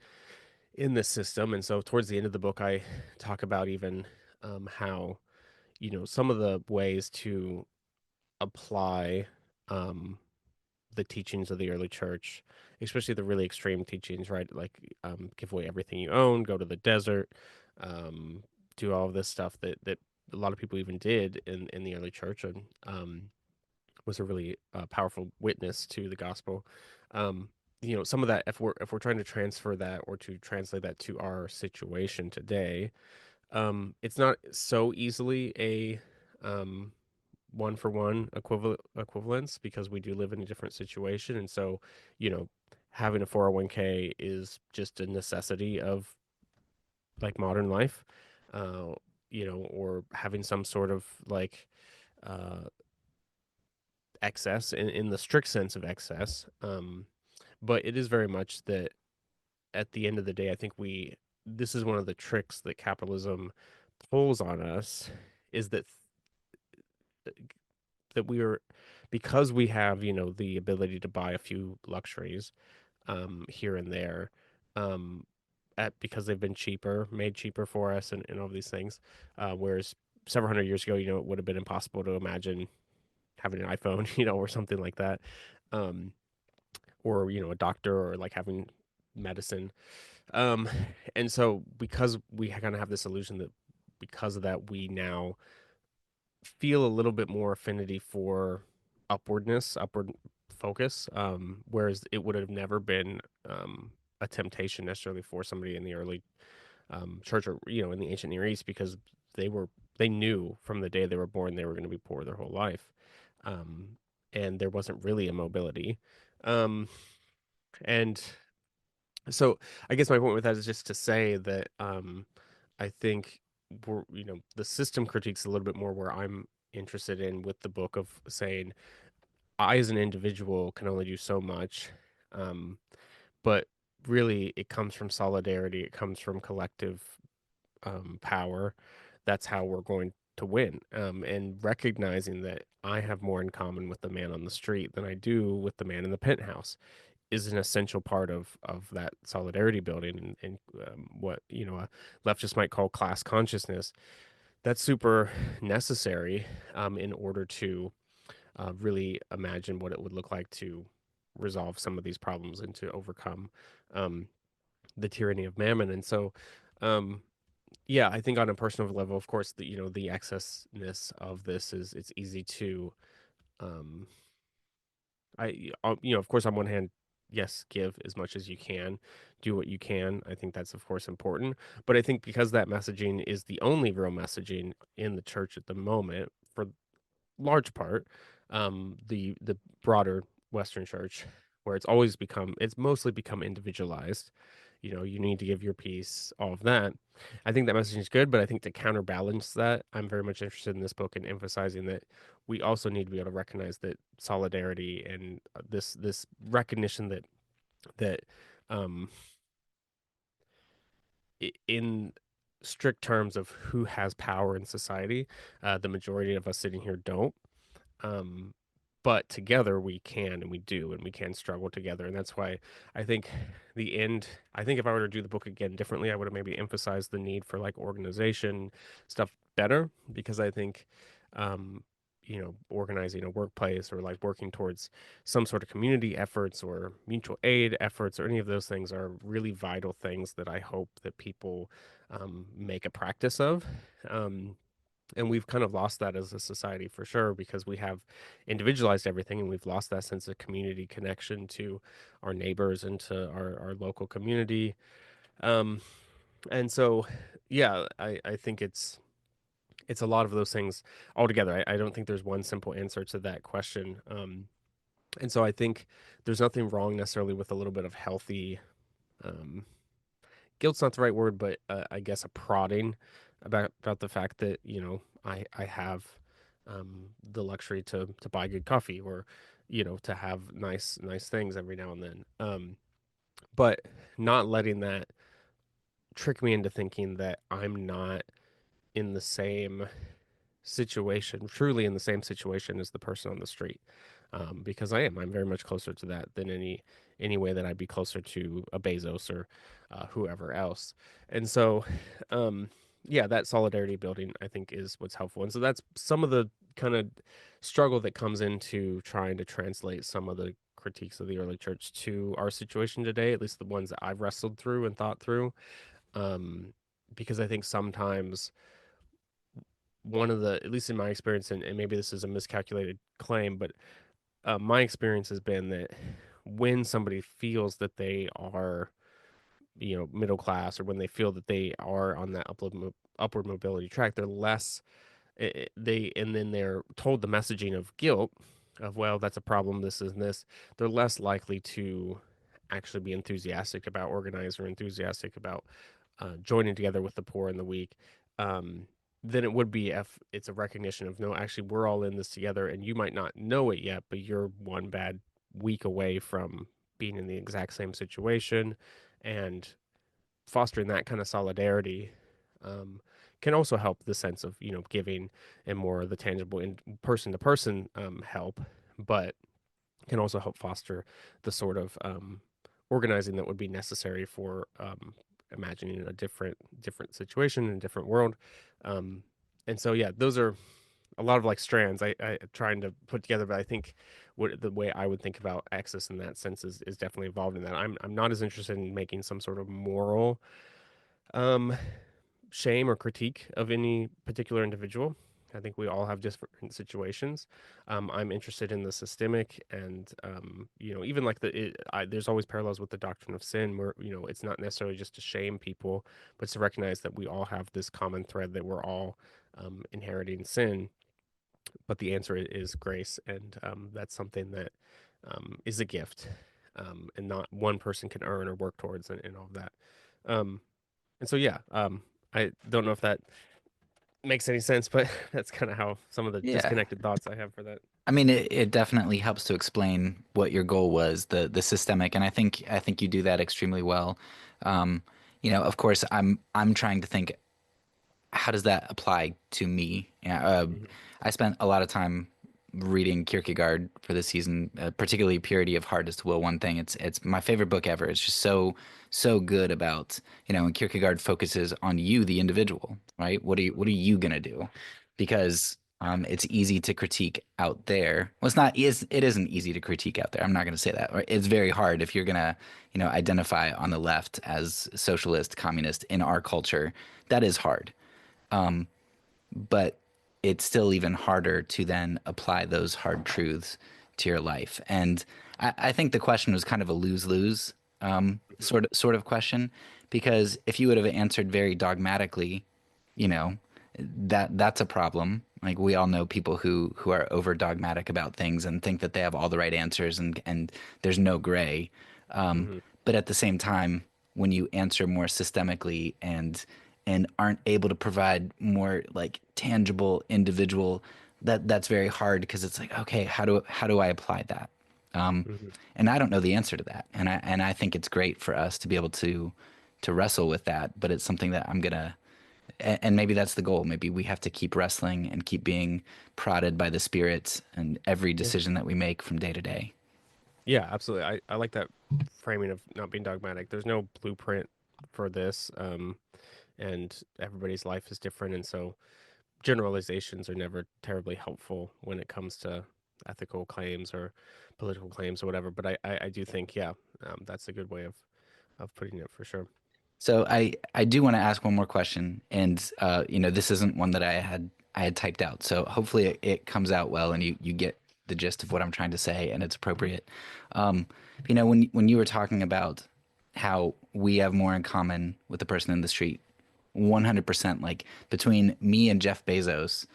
in this system. And so, towards the end of the book, I talk about even how some of the ways to apply um, the teachings of the early church, especially the really extreme teachings, right? Like give away everything you own, go to the desert, um, do all of this stuff that a lot of people even did in the early church, and was a really powerful witness to the gospel. Um, some of that, if we're trying to transfer that or to translate that to our situation today, it's not so easily a um, one for one equivalence, because we do live in a different situation. And so, you know, having a 401k is just a necessity of like modern life, uh, or having some sort of like uh, excess in the strict sense of excess. But it is very much that at the end of the day, I think this is one of the tricks that capitalism pulls on us, is that we are, because we have the ability to buy a few luxuries here and there, um because they've been made cheaper for us, and all of these things, whereas several hundred years ago, it would have been impossible to imagine having an iPhone, or something like that, um or a doctor, or like having medicine, um and so because we kind of have this illusion that because of that we now feel a little bit more affinity for upward focus, whereas it would have never been a temptation necessarily for somebody in the early church, or in the ancient Near East, because they knew from the day they were born they were going to be poor their whole life, um, and there wasn't really a mobility, um, and so I guess my point with that is just to say that I think the system critique's a little bit more where I'm interested in with the book, of saying I as an individual can only do so much, um, but really it comes from solidarity, it comes from collective power. That's how we're going to win, and recognizing that I have more in common with the man on the street than I do with the man in the penthouse is an essential part of that solidarity building, and what a leftist might call class consciousness. That's super necessary, in order to really imagine what it would look like to resolve some of these problems and to overcome um, the tyranny of mammon. And so, um, yeah, I think on a personal level, of course, the excessness of this is it's easy to um, of course, on one hand, yes, give as much as you can, do what you can. I think that's, of course, important. But I think because that messaging is the only real messaging in the church at the moment, for large part, the broader Western church, where it's mostly become individualized. You need to give your piece, all of that. I think that messaging is good, but I think to counterbalance that, I'm very much interested in this book in emphasizing that we also need to be able to recognize that solidarity and this recognition that um in strict terms of who has power in society, the majority of us sitting here don't, um, but together we can, and we do, and we can struggle together. And that's why I think I think if I were to do the book again differently, I would have maybe emphasized the need for like organization stuff better, because I think, um, organizing a workplace, or like working towards some sort of community efforts or mutual aid efforts, or any of those things, are really vital things that I hope that people make a practice of. Um, and we've kind of lost that as a society for sure, because we have individualized everything, and we've lost that sense of community connection to our neighbors and to our local community. um and so, yeah, I think it's a lot of those things altogether. I don't think there's one simple answer to that question. And so I think there's nothing wrong necessarily with a little bit of healthy, um, guilt's not the right word, but I guess a prodding about the fact that I have the luxury to buy good coffee, or to have nice things every now and then. But not letting that trick me into thinking that I'm not in the same situation, truly in the same situation as the person on the street, because I am. I'm very much closer to that than any way that I'd be closer to a Bezos or whoever else. And so, um, yeah, that solidarity building I think is what's helpful. And so that's some of the kind of struggle that comes into trying to translate some of the critiques of the early church to our situation today, at least the ones that I've wrestled through and thought through. Um, because I think sometimes one of the, at least in my experience, and maybe this is a miscalculated claim, but my experience has been that when somebody feels that they are, middle class, or when they feel that they are on that upward mobility track, they're less they and then they're told the messaging of guilt of, well, that's a problem, this is this, they're less likely to actually be enthusiastic about organize, or enthusiastic about joining together with the poor and the weak, um, than it would be if it's a recognition of, no, actually we're all in this together, and you might not know it yet, but you're one bad week away from being in the exact same situation. And fostering that kind of solidarity um, can also help the sense of giving, and more the tangible in person to person help, but can also help foster the sort of organizing that would be necessary for imagining a different situation and different world. Um, and so yeah, those are a lot of like strands I trying to put together, but I think what the way I would think about access in that sense is definitely involved in that. I'm not as interested in making some sort of moral um shame or critique of any particular individual. I think we all have different situations. I'm interested in the systemic, and even like there's always parallels with the doctrine of sin, where it's not necessarily just to shame people, but to recognize that we all have this common thread, that we're all inheriting sin, but the answer is grace, and that's something that is a gift, and not one person can earn or work towards, and all of that. Um, and so yeah, I don't know if that makes any sense, but that's kind of how some of the Yeah. disconnected thoughts I have for that. I mean, it definitely helps to explain what your goal was, the systemic, and I think you do that extremely well. Um, of course, I'm trying to think, how does that apply to me? Yeah, Mhm. I spent a lot of time reading Kierkegaard for the season, particularly Purity of Heart is the Will One Thing. It's my favorite book ever. It's just so good about, and Kierkegaard focuses on you, the individual, right? What are you gonna do? Because it's easy to critique out there. Well, it isn't easy to critique out there. I'm not gonna say that. Right? It's very hard if you're gonna, identify on the left as socialist, communist in our culture. That is hard, but it's still even harder to then apply those hard truths to your life. And I think the question was kind of a lose-lose Mhm. sort of question, because if you would have answered very dogmatically, you know, that's a problem. Like we all know people who are over dogmatic about things and think that they have all the right answers, and there's no gray. Mhm. But at the same time, when you answer more systemically and aren't able to provide more like tangible individual, that's very hard, because it's like, okay, how do I apply that? Mhm. And I don't know the answer to that. And I think it's great for us to be able to wrestle with that, but it's something that I'm gonna, and maybe that's the goal. Maybe we have to keep wrestling and keep being prodded by the spirits and every Yeah. decision that we make from day to day. Yeah, absolutely. I like that framing of not being dogmatic. There's no blueprint for this, and everybody's life is different, and so generalizations are never terribly helpful when it comes to ethical claims or political claims or whatever. But I do think, yeah, that's a good way of putting it for sure. So I do want to ask one more question, and this isn't one that I had typed out. So hopefully it comes out well, and you get the gist of what I'm trying to say, and it's appropriate. Um, when you were talking about how we have more in common with the person in the street, 100%, like between me and Jeff Bezos,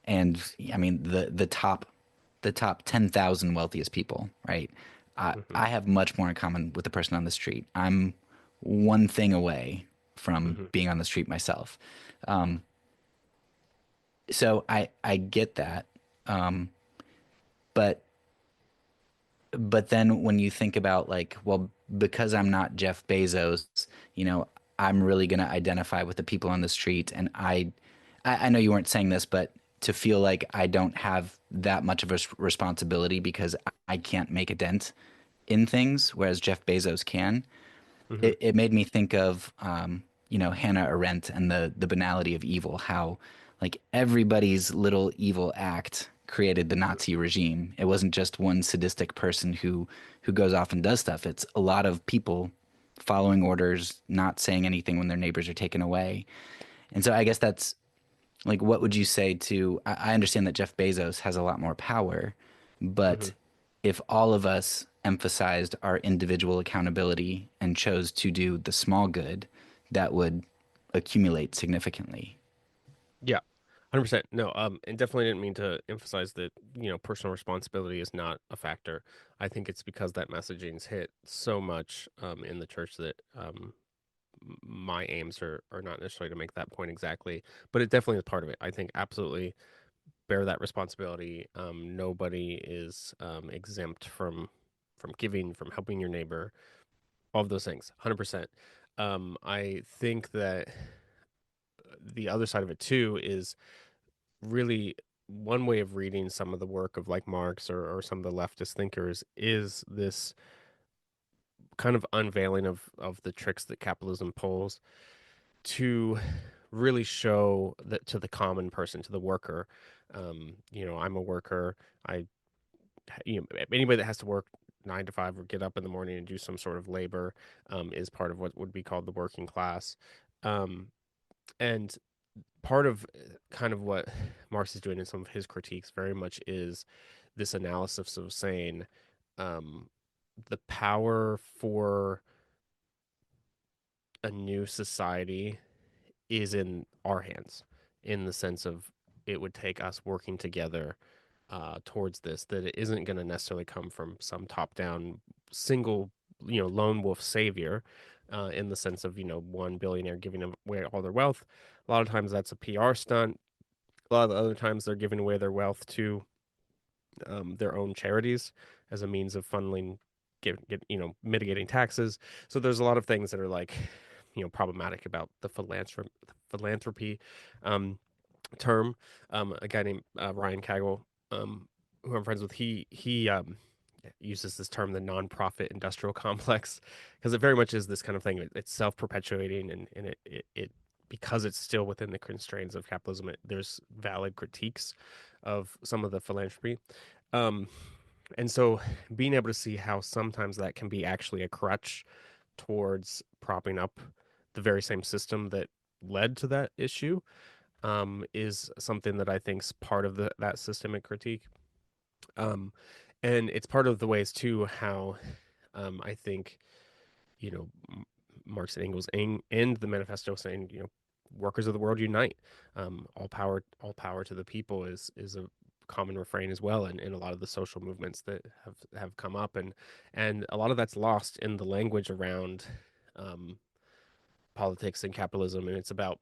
and I mean the the top 10,000 wealthiest people, right? Hmm. I have much more in common with the person on the street. I'm one thing away from Hmm. being on the street myself. So I get that. Um, but then when you think about like, well, because I'm not Jeff Bezos, you know, I'm really going to identify with the people on the street. And I know you weren't saying this, but to feel like I don't have that much of a responsibility because I can't make a dent in things, whereas Jeff Bezos can, Hmm. it made me think of Hannah Arendt and the banality of evil, how like everybody's little evil act created the Hmm. Nazi regime. It wasn't just one sadistic person who goes off and does stuff. It's a lot of people following orders, not saying anything when their neighbors are taken away. And so I guess that's like, what would you say to? I understand that Jeff Bezos has a lot more power, Hmm. but if all of us emphasized our individual accountability and chose to do the small good, that would accumulate significantly. Yeah, 100%. No, and definitely didn't mean to emphasize that, personal responsibility is not a factor. I think it's because that messaging's hit so much in the church that my aims are not necessarily to make that point exactly, but it definitely is part of it. I think absolutely bear that responsibility. Nobody is exempt from giving, from helping your neighbor, all of those things. 100%. I think that the other side of it too is really one way of reading some of the work of like Marx or some of the leftist thinkers is this kind of unveiling of the tricks that capitalism pulls to really show that to the common person, to the worker. I'm a worker. I Anybody that has to work 9 to 5 or get up in the morning and do some sort of labor is part of what would be called the working class. Um, and part of kind of what Marx is doing in some of his critiques very much is this analysis of saying um, the power for a new society is in our hands, in the sense of it would take us working together towards this, that it isn't going to necessarily come from some top down single, lone wolf savior. In the sense of one billionaire giving away all their wealth, a lot of times that's a PR stunt. A lot of the other times they're giving away their wealth to their own charities as a means of funneling, mitigating taxes. So there's a lot of things that are like, problematic about the philanthropy um, term. A guy named Ryan Cagle, who I'm friends with, he uses this term, the nonprofit industrial complex, because it very much is this kind of thing. It's self perpetuating, and it because it's still within the constraints of capitalism. There's valid critiques of some of the philanthropy. Um, and so being able to see how sometimes that can be actually a crutch towards propping up the very same system that led to that issue is something that I think is part of that systemic critique. Um, and it's part of the ways too how I think you know Marx and Engels and the manifesto saying workers of the world unite. All power to the people is a common refrain as well in a lot of the social movements that have come up, and a lot of that's lost in the language around um, politics and capitalism. And it's about,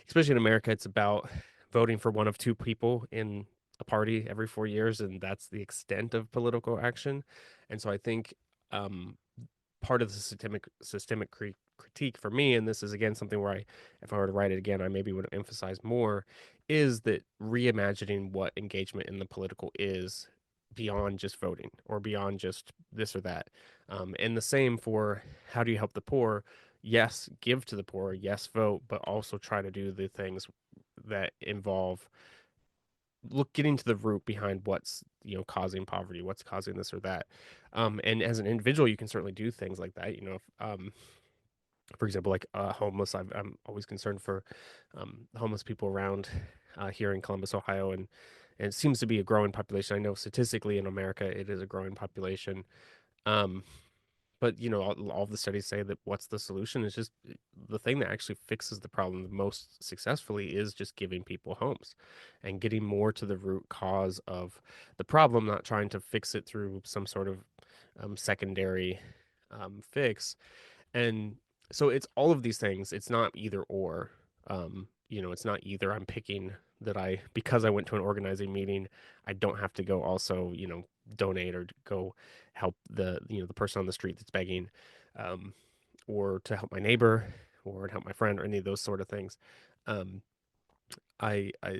especially in America, it's about voting for one of two people in a party every 4 years, and that's the extent of political action. And so I think um, part of the systemic critique for me, and this is again something where if I were to write it again, I maybe would emphasize more, is that reimagining what engagement in the political is beyond just voting or beyond just this or that. And the same for how do you help the poor? Yes, give to the poor. Yes, vote, but also try to do the things that involve getting to the root behind what's causing poverty, what's causing this or that. And as an individual you can certainly do things like that. For example, like homeless, I'm always concerned for homeless people around here in Columbus, Ohio, and it seems to be a growing population. I know statistically in America it is a growing population. um, But all the studies say that what's the solution is just the thing that actually fixes the problem the most successfully is just giving people homes and getting more to the root cause of the problem, not trying to fix it through some sort of secondary fix. And so it's all of these things. It's not either or. It's not either I'm picking that because I went to an organizing meeting, I don't have to go also, donate or go help the person on the street that's begging, um, or to help my neighbor or to help my friend or any of those sort of things. Um,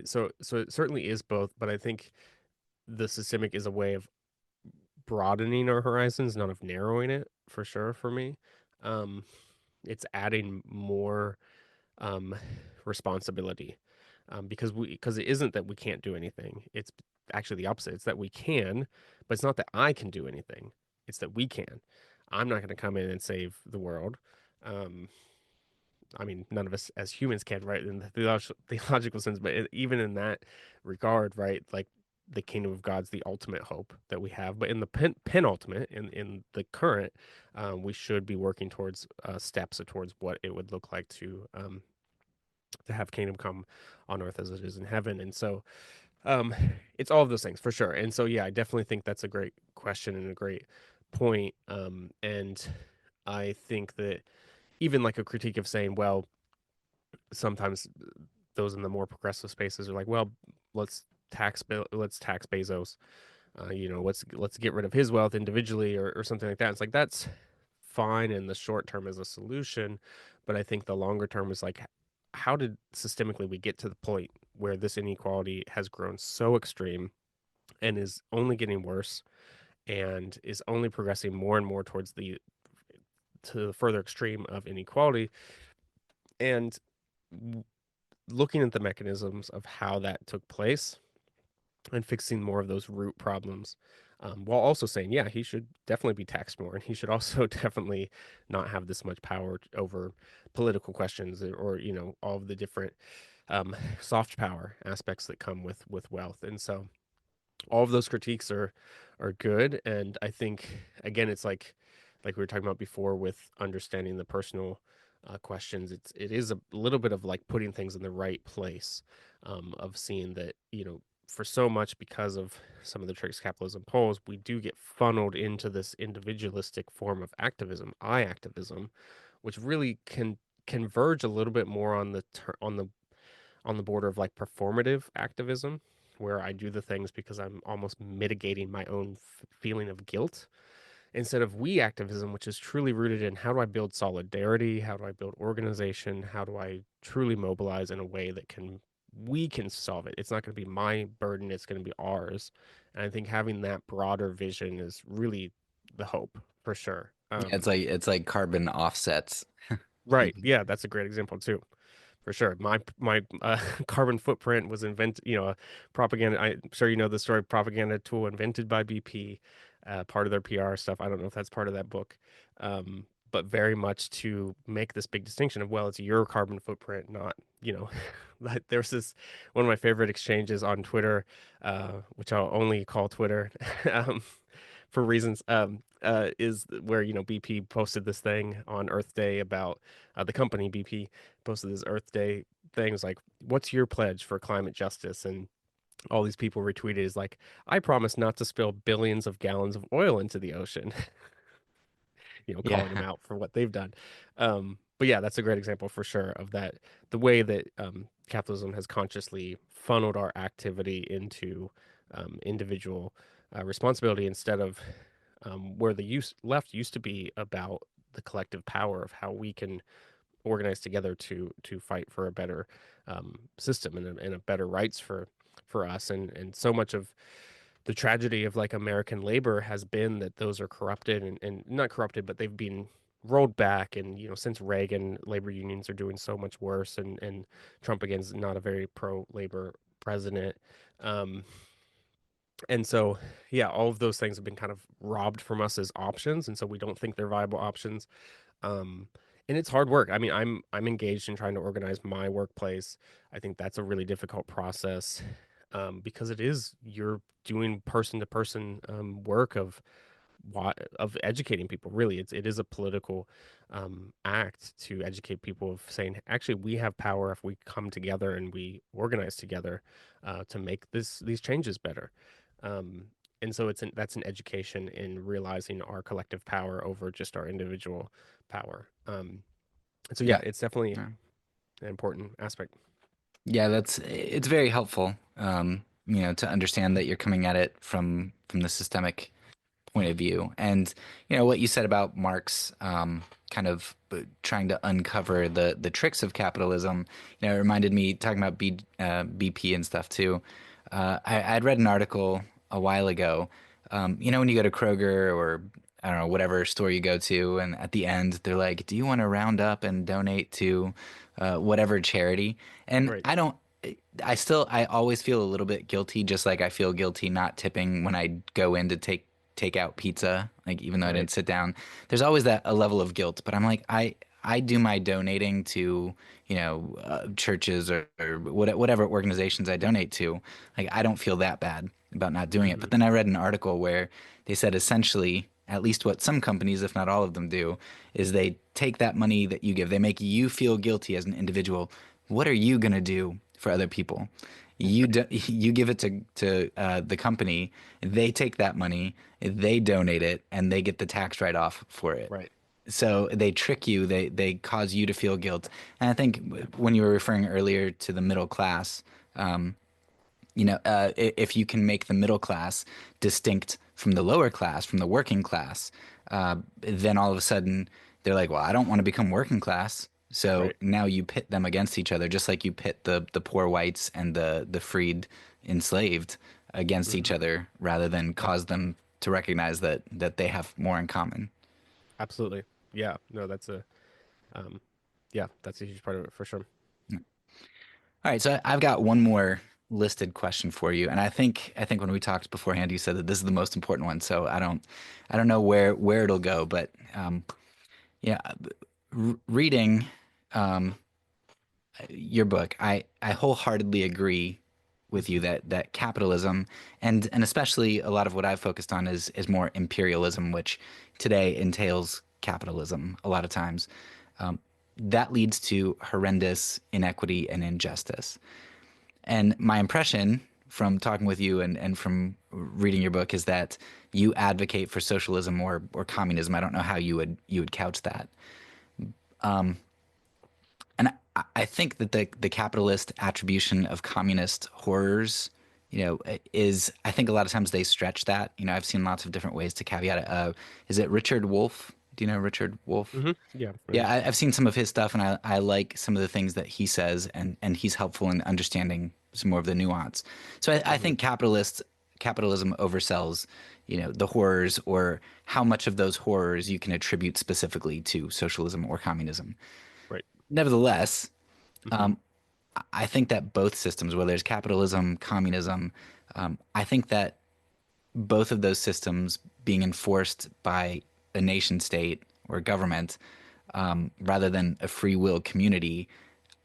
so it certainly is both, but I think the systemic is a way of broadening our horizons, not of narrowing it for sure for me. Um, it's adding more um, responsibility, because it isn't that we can't do anything. It's actually the opposite. It's that we can, but it's not that I can do anything. It's that we can. I'm not going to come in and save the world. Um, I mean, none of us as humans can, right? In the theological sense, but even in that regard, right? Like the kingdom of God's the ultimate hope that we have. But in the penultimate, in the current, we should be working towards steps towards what it would look like to have kingdom come on earth as it is in heaven. And so um, it's all of those things for sure. And so, yeah, I definitely think that's a great question and a great point. And I think that even like a critique of saying, well, sometimes those in the more progressive spaces are like, well, let's let's tax Bezos. Let's get rid of his wealth individually or something like that. It's like that's fine in the short term as a solution, but I think the longer term is like, how did systemically we get to the point where this inequality has grown so extreme and is only getting worse and is only progressing more and more towards the further extreme of inequality, and looking at the mechanisms of how that took place and fixing more of those root problems, while also saying, yeah, he should definitely be taxed more, and he should also definitely not have this much power over political questions or all of the different soft power aspects that come with wealth. And so all of those critiques are good, and I think again it's like we were talking about before with understanding the personal questions. It is a little bit of like putting things in the right place, of seeing that for so much because of some of the tricks capitalism pulls, we do get funneled into this individualistic form of activism, I activism, which really can converge a little bit more on the border of like performative activism, where I do the things because I'm almost mitigating my own feeling of guilt, instead of we activism, which is truly rooted in how do I build solidarity? How do I build organization? How do I truly mobilize in a way that we can solve it? It's not going to be my burden, it's going to be ours. And I think having that broader vision is really the hope for sure. Yeah, it's like carbon offsets. Right. Yeah, that's a great example too. For sure. My carbon footprint was invented, propaganda. I'm sure you know the story, propaganda tool invented by BP, part of their PR stuff. I don't know if that's part of that book. But very much to make this big distinction of, well, it's your carbon footprint, not, like there's this one of my favorite exchanges on Twitter, which I'll only call Twitter, um, for reasons, is where, BP posted this thing on Earth Day about the company BP posted this Earth Day thing. It was like, what's your pledge for climate justice? And all these people retweeted is like, I promise not to spill billions of gallons of oil into the ocean, calling them Yeah. out for what they've done. But yeah, that's a great example for sure of that, the way that capitalism has consciously funneled our activity into individual responsibility, instead of where the left used to be about the collective power of how we can organize together to fight for a better system and a better rights for us. And so much of the tragedy of like American labor has been that those are corrupted and not corrupted, but they've been rolled back. And since Reagan, labor unions are doing so much worse, and Trump again is not a very pro labor president. um and so, yeah, all of those things have been kind of robbed from us as options, and so we don't think they're viable options. um, and it's hard work. I mean, I'm engaged in trying to organize my workplace. I think that's a really difficult process, because it is you're doing person to person work of of educating people. Really, it is a political act to educate people of saying, actually, we have power if we come together and we organize together to make these changes better. Um, and so that's an education in realizing our collective power over just our individual power. And so yeah, Yeah. it's definitely Yeah. an important aspect. Yeah, it's very helpful, to understand that you're coming at it from the systemic point of view. And what you said about Marx, kind of trying to uncover the tricks of capitalism. It reminded me talking about BP and stuff too. I'd read an article a while ago. When you go to Kroger or I don't know whatever store you go to, and at the end they're like, "Do you want to round up and donate to whatever charity?" And Right, I don't. I always feel a little bit guilty, just like I feel guilty not tipping when I go in to take out pizza, like even though I right. didn't sit down. There's always that a level of guilt, but I'm like I do my donating to churches or whatever organizations I donate to. Like I don't feel that bad about not doing it. Hmm. But then I read an article where they said essentially, at least what some companies, if not all of them, do, is they take that money that you give, they make you feel guilty as an individual. What are you gonna do for other people? You give it to the company, they take that money, they donate it, and they get the tax write off for it. Right. So they trick you, they cause you to feel guilt. And I think when you were referring earlier to the middle class, if you can make the middle class distinct from the lower class, from the working class, then all of a sudden they're like, well, I don't want to become working class. So Right. now you pit them against each other, just like you pit the poor whites and the freed enslaved against each Hmm. other, rather than cause them to recognize that they have more in common. Absolutely. Yeah. No, um, that's a huge part of it for sure. All right, so I've got one more listed question for you, and I think when we talked beforehand, you said that this is the most important one. So I don't know where it'll go, but yeah, reading your book, I wholeheartedly agree with you Hmm. that capitalism and especially a lot of what I've focused on is more imperialism, which today entails capitalism a lot of times. That leads to horrendous inequity and injustice. And my impression from talking with you and from reading your book is that you advocate for socialism or communism. I don't know how you would couch that. And I think that the capitalist attribution of communist horrors, is I think a lot of times they stretch that. I've seen lots of different ways to caveat it. Is it Richard Wolff? Do you know Richard Wolff? Hmm. Yeah. Familiar. Yeah, I've seen some of his stuff, and I like some of the things that he says, and he's helpful in understanding some more of the nuance. So I Hmm. think capitalism oversells, the horrors or how much of those horrors you can attribute specifically to socialism or communism. Right. Nevertheless, Hmm. I think that both systems, whether it's capitalism, communism, I think that both of those systems being enforced by a nation state or a government, rather than a free will community,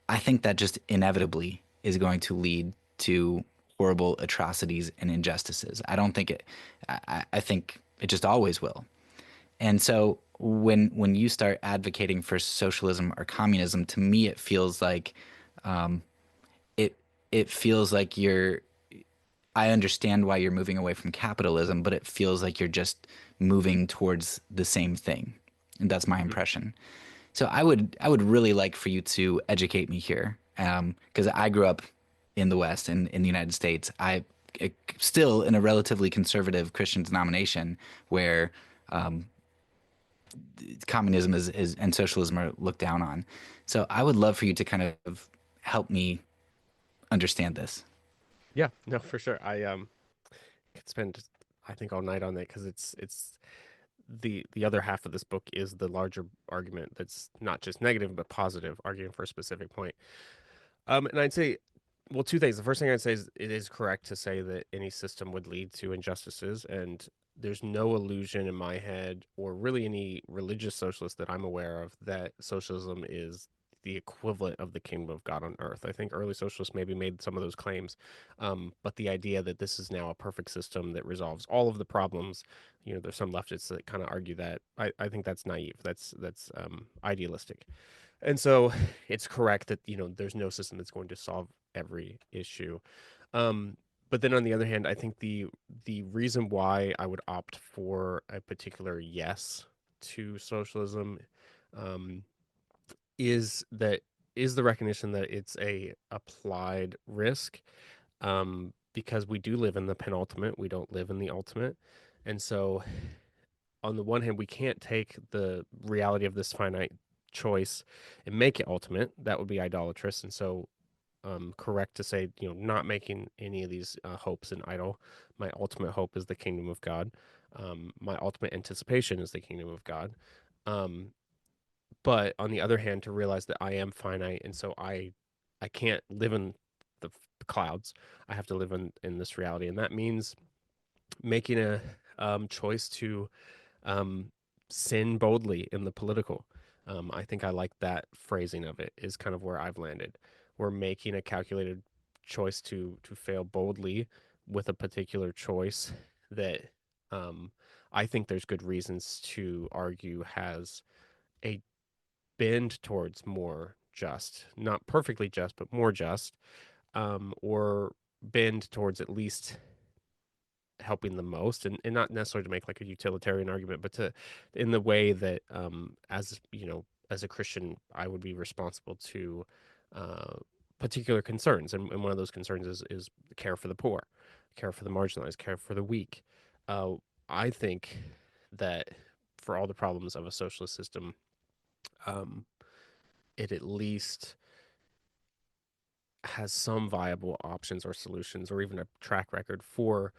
I think that just inevitably is going to lead to horrible atrocities and injustices. I don't think it. I think it just always will. And so when you start advocating for socialism or communism, to me it feels like it it feels like you're. I understand why you're moving away from capitalism, but it feels like you're just moving towards the same thing. And that's my Hmm. impression. So I would really like for you to educate me here, because I grew up in the West and in the United States. Still in a relatively conservative Christian denomination where communism is and socialism are looked down on. So I would love for you to kind of help me understand this. Yeah. No, for sure. I could spend, I think, all night on that because it's the other half of this book is the larger argument that's not just negative but positive, arguing for a specific point. And I'd say, well, two things. The first thing I'd say is it is correct to say that any system would lead to injustices, and there's no illusion in my head, or really any religious socialist that I'm aware of, that socialism is the equivalent of the kingdom of God on earth. I think early socialists maybe made some of those claims, but the idea that this is now a perfect system that resolves all of the problems, there's some leftists that kind of argue that. I think that's naive. That's idealistic. And so it's correct that, there's no system that's going to solve every issue. Um, but then on the other hand, I think the reason why I would opt for a particular yes to socialism, um, is that is the recognition that it's a applied risk, because we do live in the penultimate, we don't live in the ultimate. And so on the one hand, we can't take the reality of this finite choice and make it ultimate. That would be idolatrous. And so, correct to say, not making any of these hopes an idol. My ultimate hope is the kingdom of God. My ultimate anticipation is the kingdom of God. Um, but on the other hand, to realize that I am finite, and so I can't live in the clouds. I have to live in this reality, and that means making a choice to um, sin boldly in the political. I think I like that phrasing of it, is kind of where I've landed. We're making a calculated choice to fail boldly with a particular choice that, I think there's good reasons to argue has a bend towards more just, not perfectly just, but more just, or bend towards at least helping the most, and not necessarily to make like a utilitarian argument, but to in the way that, as as a Christian, I would be responsible to uh, particular concerns, and one of those concerns is care for the poor, care for the marginalized, care for the weak. uh, I think that for all the problems of a socialist system, um, it at least has some viable options or solutions, or even a track record for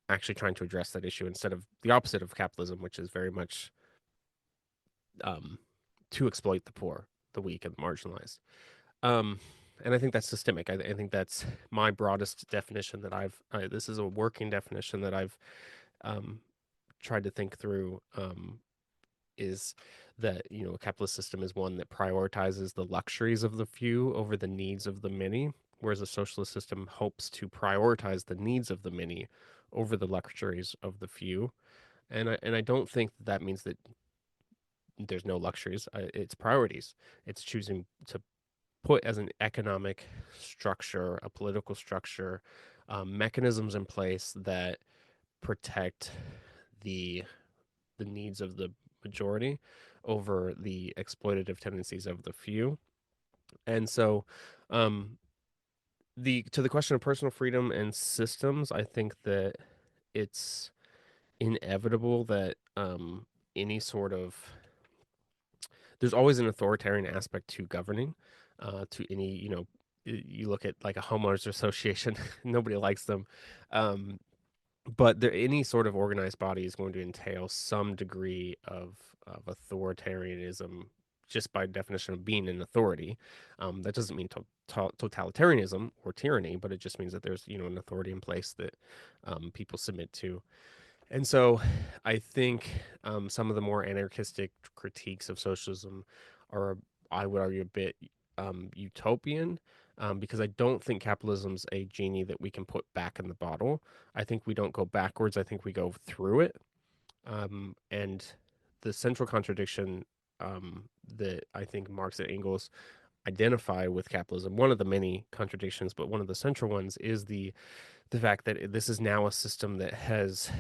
actually trying to address that issue, instead of the opposite of capitalism, which is very much, um, to exploit the poor, the weak, and the marginalized. Um, and I think that's systemic. I think that's my broadest definition that this is a working definition that I've, um, tried to think through, is that, a capitalist system is one that prioritizes the luxuries of the few over the needs of the many, whereas a socialist system hopes to prioritize the needs of the many over the luxuries of the few. And I don't think that means that there's no luxuries. It's priorities. It's choosing to put as an economic structure, a political structure, mechanisms in place that protect the the needs of the majority over the exploitative tendencies of the few. And so, um, the to the question of personal freedom and systems, I think that it's inevitable that, any sort of there's always an authoritarian aspect to governing, to any, you look at like a homeowners association, nobody likes them. Um, but any sort of organized body is going to entail some degree of authoritarianism, just by definition of being an authority. That doesn't mean totalitarianism or tyranny, but it just means that there's, an authority in place that, people submit to. And so I think, some of the more anarchistic critiques of socialism are, I would argue, a bit, utopian, because I don't think capitalism's a genie that we can put back in the bottle. I think we don't go backwards. I think we go through it. And the central contradiction, that I think Marx and Engels identify with capitalism, one of the many contradictions, but one of the central ones, is the fact that this is now a system that has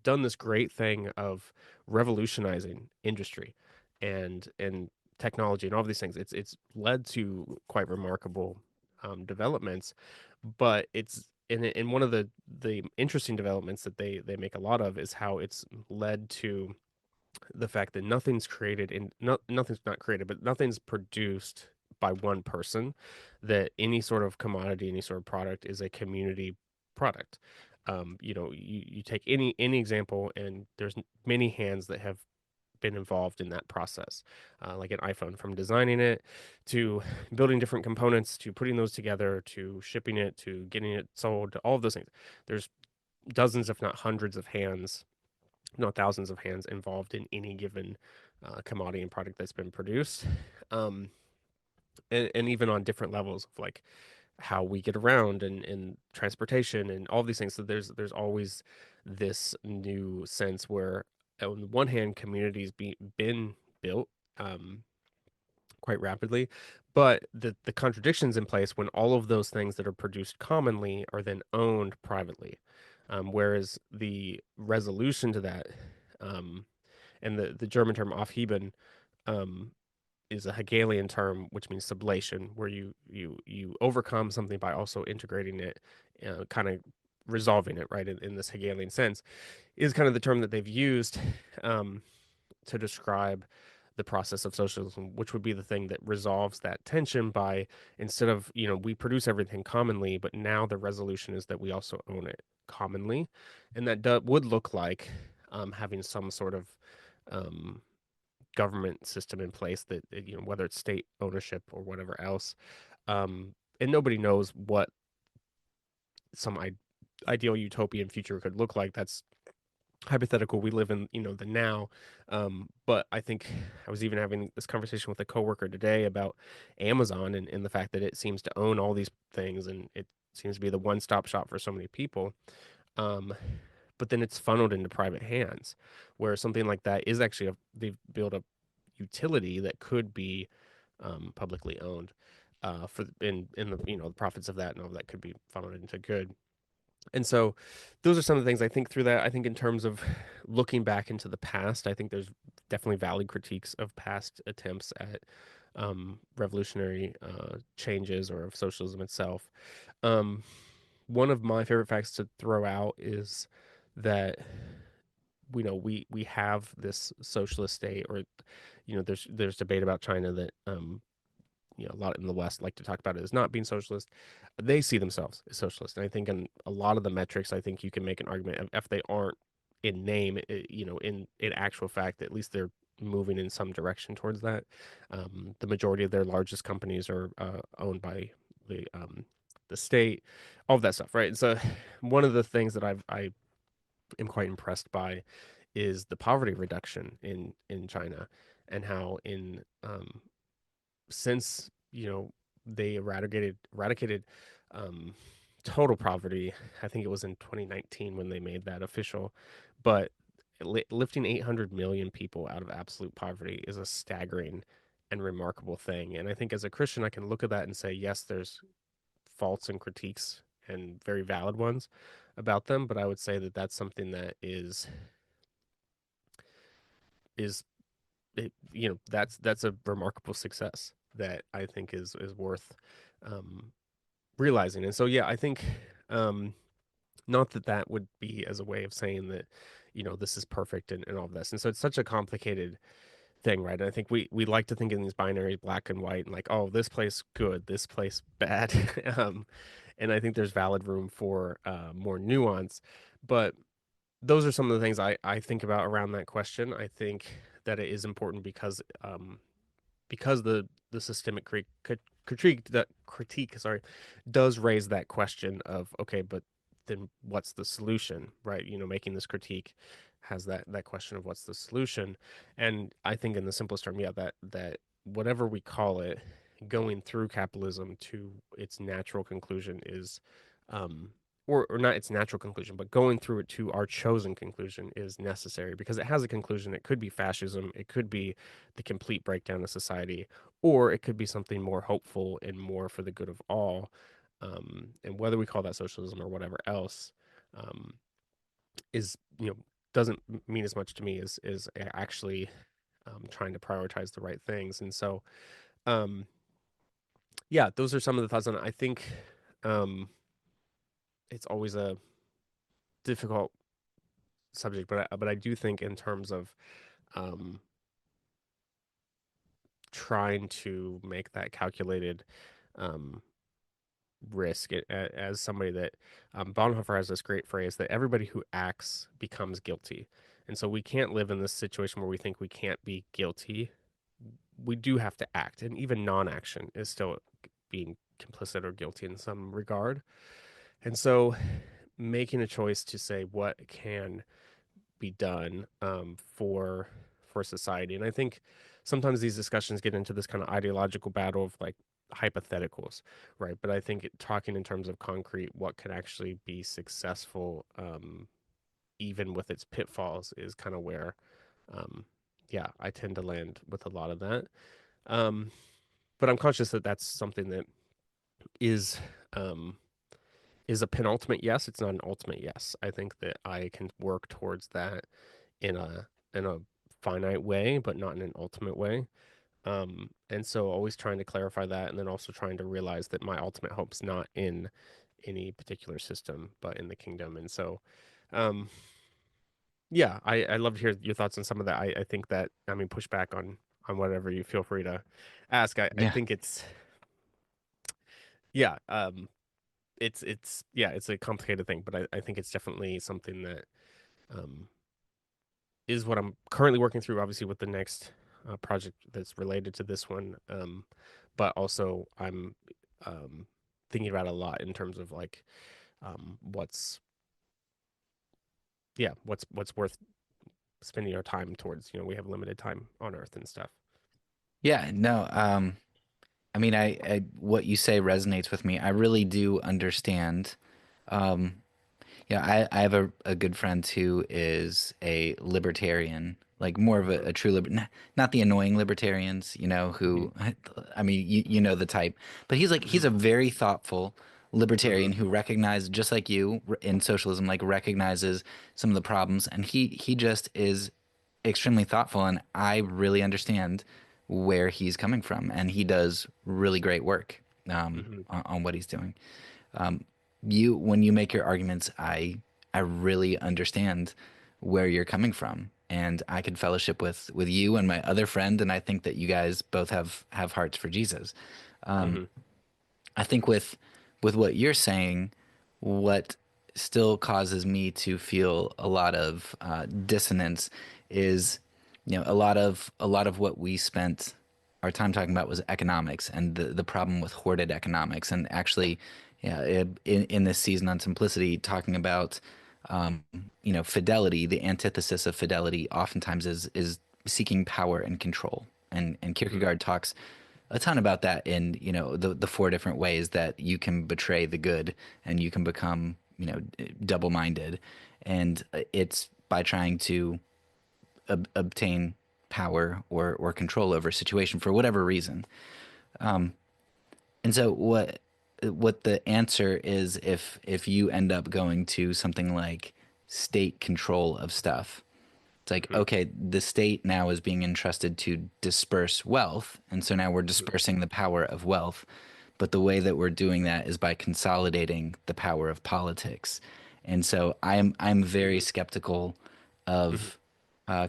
done this great thing of revolutionizing industry and technology and all of these things. It's led to quite remarkable, developments, but and one of the interesting developments that they make a lot of is how it's led to the fact that nothing's created in nothing's not created, but nothing's produced by one person. That any sort of commodity, any sort of product, is a community product. You take any example, and there's many hands that have been involved in that process, like an iPhone, from designing it to building different components to putting those together to shipping it to getting it sold, to all of those things. There's dozens, if not hundreds, of hands, not thousands of hands, involved in any given, commodity and product that's been produced. Um, and even on different levels of like how we get around and transportation and all these things. So there's always this new sense where on the one hand communities been built um, quite rapidly, but the contradictions in place when all of those things that are produced commonly are then owned privately, whereas the resolution to that, um, and the German term Aufheben, um, is a Hegelian term, which means sublation, where you overcome something by also integrating it, kind of resolving it, right? In this Hegelian sense, is kind of the term that they've used um, to describe the process of socialism, which would be the thing that resolves that tension by instead of we produce everything commonly, but now the resolution is that we also own it commonly, and that would look like having some sort of um, government system in place that whether it's state ownership or whatever else, and nobody knows what some ideal utopian future could look like. That's hypothetical. We live in the now, but I think I was even having this conversation with a coworker today about Amazon and the fact that it seems to own all these things and it seems to be the one-stop shop for so many people. um, but then it's funneled into private hands, where something like that is actually they've built a utility that could be publicly owned, for in the the profits of that and all that could be funneled into good. And so those are some of the things I think through that. I think in terms of looking back into the past, I think there's definitely valid critiques of past attempts at revolutionary changes or of socialism itself. Um, One of my favorite facts to throw out is that we have this socialist state, or there's debate about China that a lot in the West like to talk about it as not being socialist. They see themselves as socialist, and I think in a lot of the metrics, I think you can make an argument if they aren't in name, in actual fact, at least they're moving in some direction towards that. The majority of their largest companies are owned by the state, all of that stuff, right? And so, one of the things that I am quite impressed by is the poverty reduction in China, and how in since they eradicated um, total poverty. I think it was in 2019 when they made that official, but lifting 800 million people out of absolute poverty is a staggering and remarkable thing. And I think as a Christian, I can look at that and say, yes, there's faults and critiques and very valid ones about them, but I would say that that's something that is that's a remarkable success that I think is worth um, realizing. And so yeah, I think um, not that that would be as a way of saying that this is perfect and all of this. And so it's such a complicated thing, right? And I think we like to think in these binaries, black and white, and like, oh, this place good, this place bad. And I think there's valid room for more nuance, but those are some of the things I think about around that question. I think that it is important because the systemic critique, sorry, does raise that question of, okay, but then what's the solution, right? Making this critique has that question of what's the solution. And I think in the simplest term, yeah, that whatever we call it, going through capitalism to its natural conclusion is um or not its natural conclusion, but going through it to our chosen conclusion is necessary, because it has a conclusion. It could be fascism, it could be the complete breakdown of society, or it could be something more hopeful and more for the good of all. And whether we call that socialism or whatever else, um, is doesn't mean as much to me as actually trying to prioritize the right things. And so, um, yeah, those are some of the thoughts on it. I think um, it's always a difficult subject, but I do think in terms of um, trying to make that calculated um, risk, as somebody that Bonhoeffer has this great phrase that everybody who acts becomes guilty. And so we can't live in this situation where we think we can't be guilty. We do have to act, and even non-action is still being complicit or guilty in some regard. And so making a choice to say what can be done for society. And I think sometimes these discussions get into this kind of ideological battle of like hypotheticals, right? But I think talking in terms of concrete, what could actually be successful, even with its pitfalls, is kind of where, um, yeah, I tend to land with a lot of that. Um, but I'm conscious that that's something that is um, is a penultimate yes. It's not an ultimate yes. I think that I can work towards that in a finite way, but not in an ultimate way. And so always trying to clarify that, and then also trying to realize that my ultimate hope's not in any particular system, but in the kingdom. And so, um, yeah, I love to hear your thoughts on some of that. I think that, I mean, push back on whatever you feel free to ask. I Yeah. think it's, yeah, yeah, it's a complicated thing, but I think it's definitely something that um is what I'm currently working through, obviously with the next project that's related to this one. But also I'm um thinking about it a lot in terms of like what's yeah, what's worth spending our time towards. You know, we have limited time on Earth and stuff. Yeah, no, I mean, what you say resonates with me. I really do understand. Um, yeah, I have a good friend who is a libertarian, like more of Hmm. a true not the annoying libertarians, Hmm. who, I mean, you know the type, but he's Hmm. a very thoughtful Hmm. libertarian who recognizes, just like you in socialism, like recognizes some of the problems, and he just is extremely thoughtful, and I really understand where he's coming from, and he does really great work Hmm. on what he's doing. You when you make your arguments, I really understand where you're coming from, and I could fellowship with you and my other friend, and I think that you guys both have hearts for Jesus. Hmm. I think with what you're saying, what still causes me to feel a lot of dissonance is, a lot of what we spent our time talking about was economics and the problem with hoarded economics, and actually, yeah, in this season on simplicity, talking about fidelity. The antithesis of fidelity oftentimes is seeking power and control, and Hmm. Kierkegaard talks a ton about that in the four different ways that you can betray the good and you can become double-minded, and it's by trying to obtain power or control over a situation for whatever reason. And so what the answer is, if you end up going to something like state control of stuff, it's like, Hmm. okay, the state now is being entrusted to disperse wealth. And so now we're Hmm. dispersing the power of wealth. But the way that we're doing that is by consolidating the power of politics. And so I'm very Hmm. skeptical Hmm. of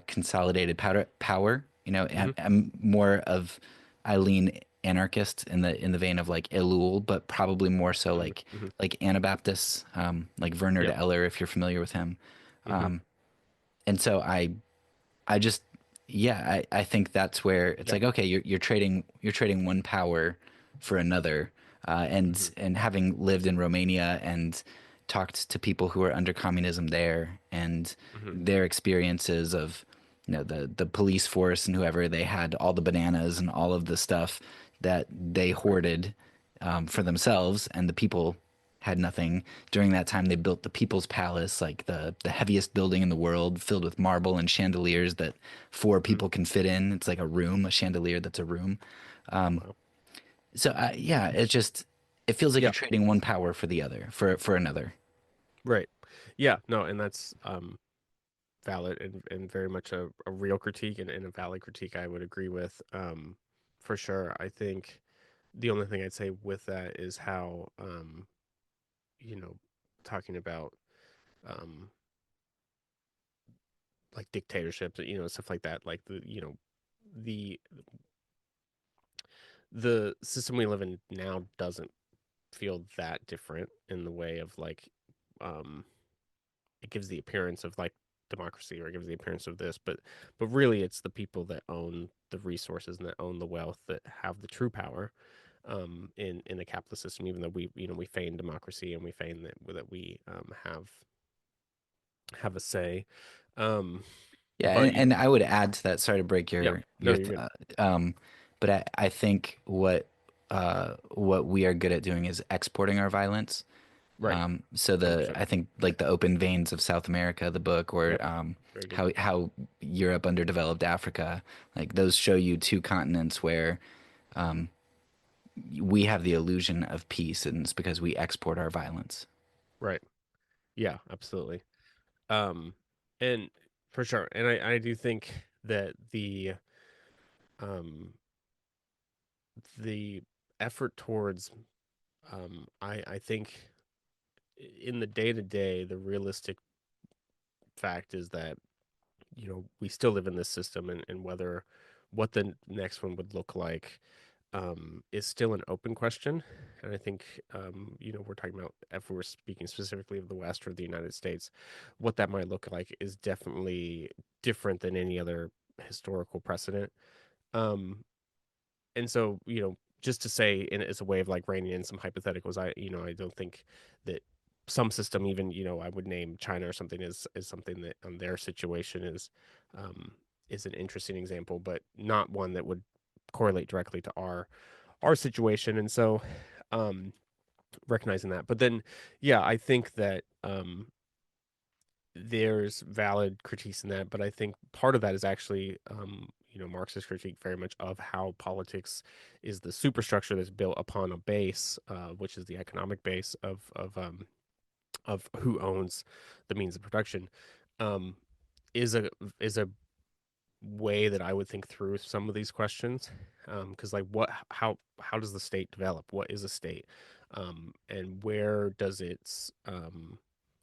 consolidated power. Hmm. I'm more of, I lean anarchist in the vein of like Elul, but probably more so Hmm. like Hmm. Anabaptists, like Werner Yep. de Eller, if you're familiar with him. Hmm. And so I just, yeah, I think that's where it's Yep. like, okay, you're trading one power for another, Hmm. and having lived in Romania and talked to people who are under communism there, and Hmm. their experiences of the police force and whoever, they had all the bananas and all of the stuff that they Right. hoarded for themselves, and the people had nothing. During that time, they built the People's Palace, like the heaviest building in the world, filled with marble and chandeliers that four Hmm. people can fit in. It's like a room, a chandelier that's a room. Wow. So yeah, it feels like you're Yeah. trading one power for the other, for another. Right. Yeah. No, and that's valid and very much a real critique and a valid critique I would agree with. For sure. I think the only thing I'd say with that is how you know, talking about um like dictatorships, stuff like that, like the the system we live in now doesn't feel that different in the way of like um it gives the appearance of like democracy, or it gives the appearance of this, but really it's the people that own the resources and that own the wealth that have the true power in a capitalist system, even though we feign democracy and we feign that we have a say. um Yeah, But you, and I would add to that. Sorry to break yeah, no, your you're good. but I think what we are good at doing is exporting our violence. Right, So the 100%. I think like the open veins of South America, the book, or Yep, very good. how Europe underdeveloped Africa, like those show you two continents where we have the illusion of peace, and it's because we export our violence. Right. Yeah, absolutely. Um, and for sure. And I do think that um the effort towards I think in the day to day, the realistic fact is that, we still live in this system, and whether what the next one would look like is still an open question. And I think, we're talking about, if we're speaking specifically of the West or the United States, what that might look like is definitely different than any other historical precedent. Um, and so, just to say, as a way of like reining in some hypotheticals, I don't think that some system, even, I would name China or something, is something that on their situation um is an interesting example, but not one that would correlate directly to our situation. And so, um recognizing that. But then, yeah, I think that there's valid critiques in that, but I think part of that is actually, Marxist critique very much of how politics is the superstructure that's built upon a base, which is the economic base of who owns the means of production, um, is a way that I would think through some of these questions, because like how does the state develop? What is a state, and where does its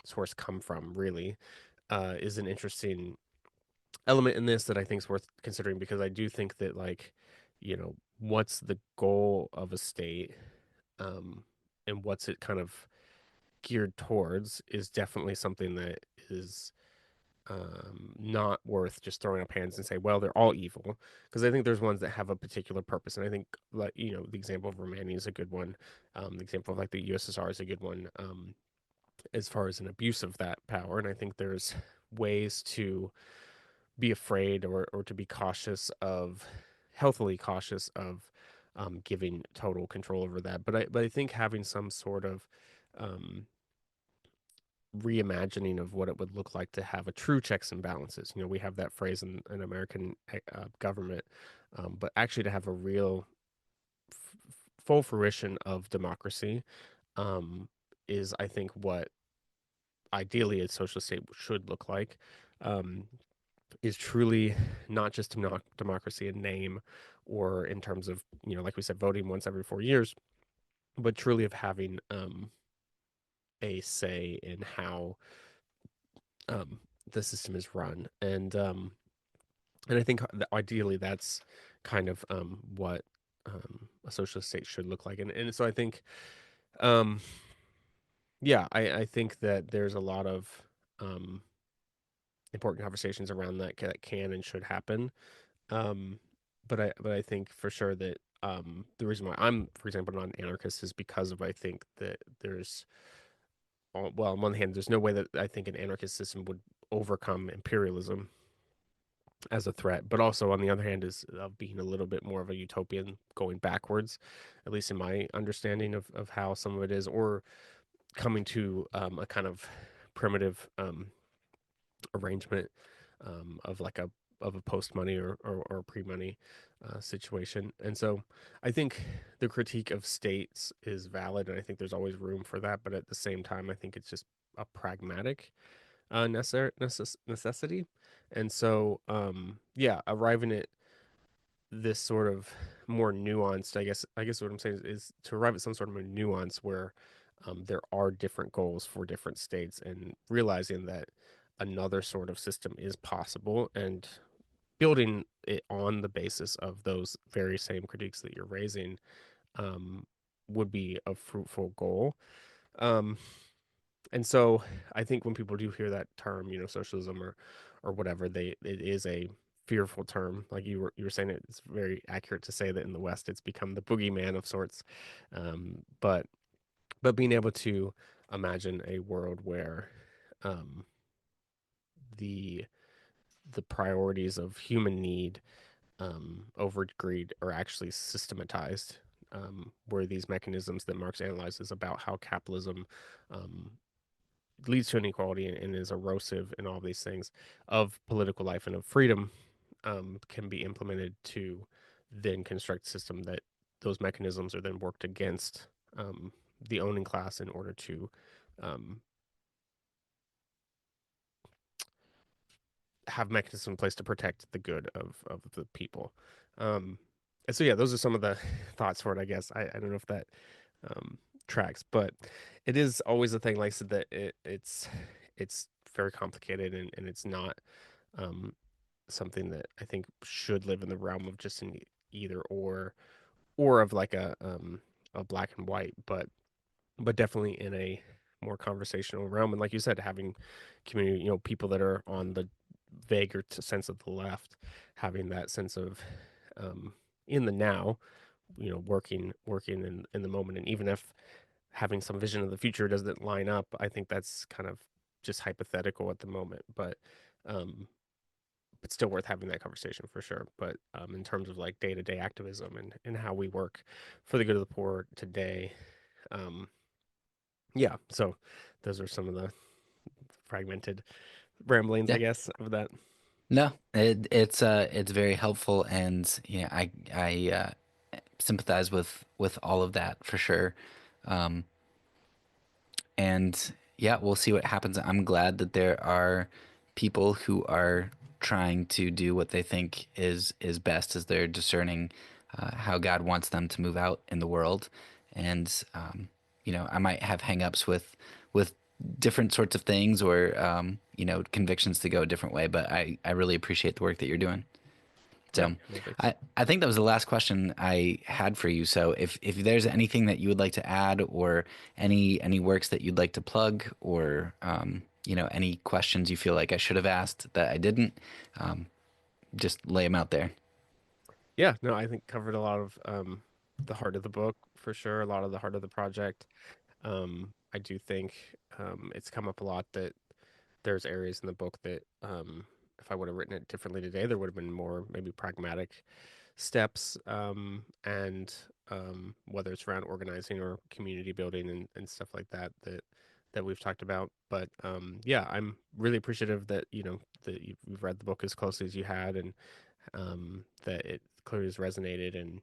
source come from? Really, is an interesting element in this that I think is worth considering, because I do think that, like, what's the goal of a state, um, and what's it kind of geared towards is definitely something that is not worth just throwing up hands and say, well, they're all evil, because I think there's ones that have a particular purpose. And I think, like, the example of Romania is a good one. The example of like the USSR is a good one, as far as an abuse of that power. And I think there's ways to be afraid, or to be cautious of, healthily cautious of, giving total control over that. But I think having some sort of um, reimagining of what it would look like to have a true checks and balances. We have that phrase in American government, but actually to have a real full fruition of democracy, um, is, I think, what ideally a socialist state should look like. Um, is truly not just democracy in name, or in terms of, like we said, voting once every 4 years, but truly of having a say in how the system is run. And I think that ideally that's kind of what a socialist state should look like. And so I think, um, yeah, I think that there's a lot of um, important conversations around that can and should happen. Um, but I think for sure that the reason why I'm, for example, not an anarchist is because of, I think that there's, well, on one hand, there's no way that I think an anarchist system would overcome imperialism as a threat, but also on the other hand is of being a little bit more of a utopian, going backwards, at least in my understanding of how some of it is, or coming to a kind of primitive arrangement, of like a post money, or pre money situation. And so I think the critique of states is valid, and I think there's always room for that. But at the same time, I think it's just a pragmatic necessity. And so, yeah, arriving at this sort of more nuanced, I guess what I'm saying is to arrive at some sort of a nuance where there are different goals for different states, and realizing that another sort of system is possible, and building it on the basis of those very same critiques that you're raising, um, would be a fruitful goal. Um, and so I think when people do hear that term, socialism or whatever, it is a fearful term. Like you were saying, it's very accurate to say that in the West it's become the boogeyman of sorts. But being able to imagine a world where um, the the priorities of human need over greed are actually systematized. Where these mechanisms that Marx analyzes about how capitalism um, leads to inequality and is erosive and all these things of political life and of freedom can be implemented to then construct a system that those mechanisms are then worked against um, the owning class in order to um, have mechanisms in place to protect the good of the people. Um, and so yeah, those are some of the thoughts for it. I guess I don't know if that um, tracks, but it is always a thing. Like I said, that it's very complicated and it's not um, something that I think should live in the realm of just an either or of like a black and white, but definitely in a more conversational realm. And like you said, having community, people that are on the vaguer sense of the left, having that sense of um, in the now, working in the moment. And even if having some vision of the future doesn't line up, I think that's kind of just hypothetical at the moment. Um, but still worth having that conversation for sure. But in terms of like day to day activism and how we work for the good of the poor today, um, yeah. So those are some of the fragmented ramblings, I Yeah. guess, of that. No, it's very helpful, and yeah, I sympathize with all of that for sure. Um, and yeah, we'll see what happens. I'm glad that there are people who are trying to do what they think is best as they're discerning how God wants them to move out in the world. And I might have hangups with different sorts of things or convictions to go a different way, but I really appreciate the work that you're doing. Yeah. So No, thanks. I think that was the last question I had for you. So if there's anything that you would like to add or any works that you'd like to plug or any questions you feel like I should have asked that I didn't, um, just lay them out there. Yeah. No, I think covered a lot of the heart of the book for sure. A lot of the heart of the project. I do think it's come up a lot that there's areas in the book that if I would have written it differently today, there would have been more maybe pragmatic steps and whether it's around organizing or community building and stuff like that we've talked about. But yeah, I'm really appreciative that that you've read the book as closely as you had and that it clearly has resonated and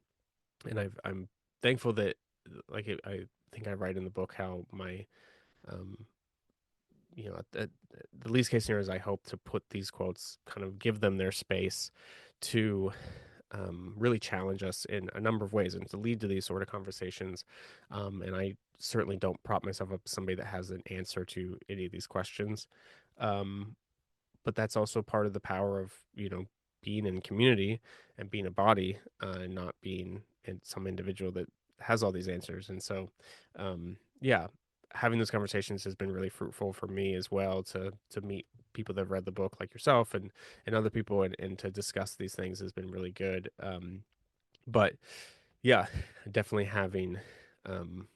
I'm thankful that I think I write in the book how my um, at the least case scenario is I hope to put these quotes, kind of give them their space to really challenge us in a number of ways and to lead to these sort of conversations. And I certainly don't prop myself up as somebody that has an answer to any of these questions. Um, but that's also part of the power of being in community and being a body and not being in some individual that has all these answers. And so yeah, having those conversations has been really fruitful for me as well to meet people that have read the book like yourself and other people and to discuss these things has been really good. But yeah, definitely having um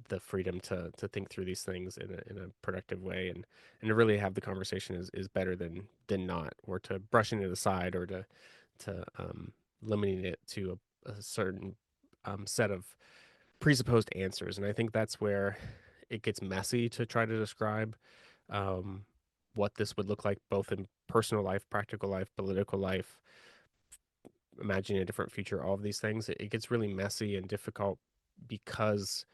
the freedom to think through these things in a productive way and to really have the conversation is better than not, or to brushing it aside, or to limiting it to a certain set of presupposed answers. And I think that's where it gets messy to try to describe um, what this would look like both in personal life, practical life, political life, imagining a different future, all of these things. It gets really messy and difficult because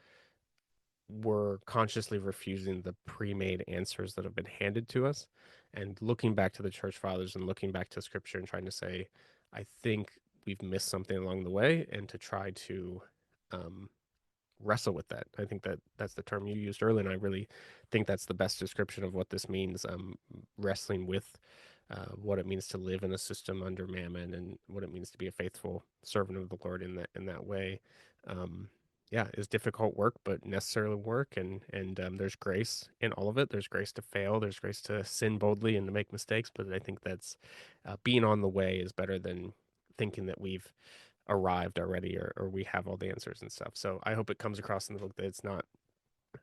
we're consciously refusing the pre-made answers that have been handed to us and looking back to the church fathers and looking back to scripture and trying to say, I think we've missed something along the way, and to try to um, wrestle with that. I think that's the term you used earlier, and I really think that's the best description of what this means. Wrestling with what it means to live in a system under mammon, and what it means to be a faithful servant of the Lord in that way. Um, yeah, is difficult work, but necessarily work, and there's grace in all of it. There's grace to fail. There's grace to sin boldly and to make mistakes. But I think that's being on the way is better than thinking that we've arrived already, or we have all the answers and stuff. So I hope it comes across in the book that it's not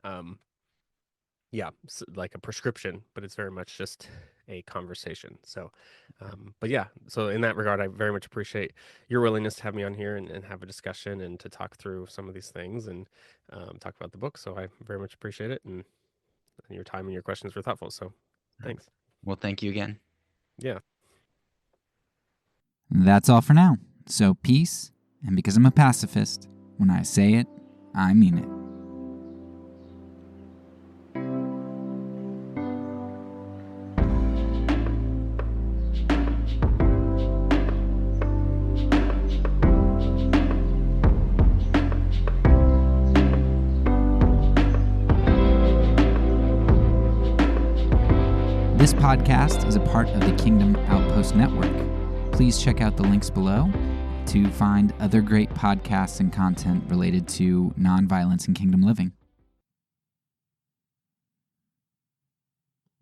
um like a prescription, but it's very much just a conversation. So, but yeah, so in that regard, I very much appreciate your willingness to have me on here and have a discussion and to talk through some of these things and talk about the book. So I very much appreciate it, and your time and your questions were thoughtful. So thanks. Well, thank you again. Yeah. That's all for now. So peace, and because I'm a pacifist, when I say it, I mean it. This podcast is a part of the Kingdom Outpost Network. Please check out the links below to find other great podcasts and content related to nonviolence and kingdom living.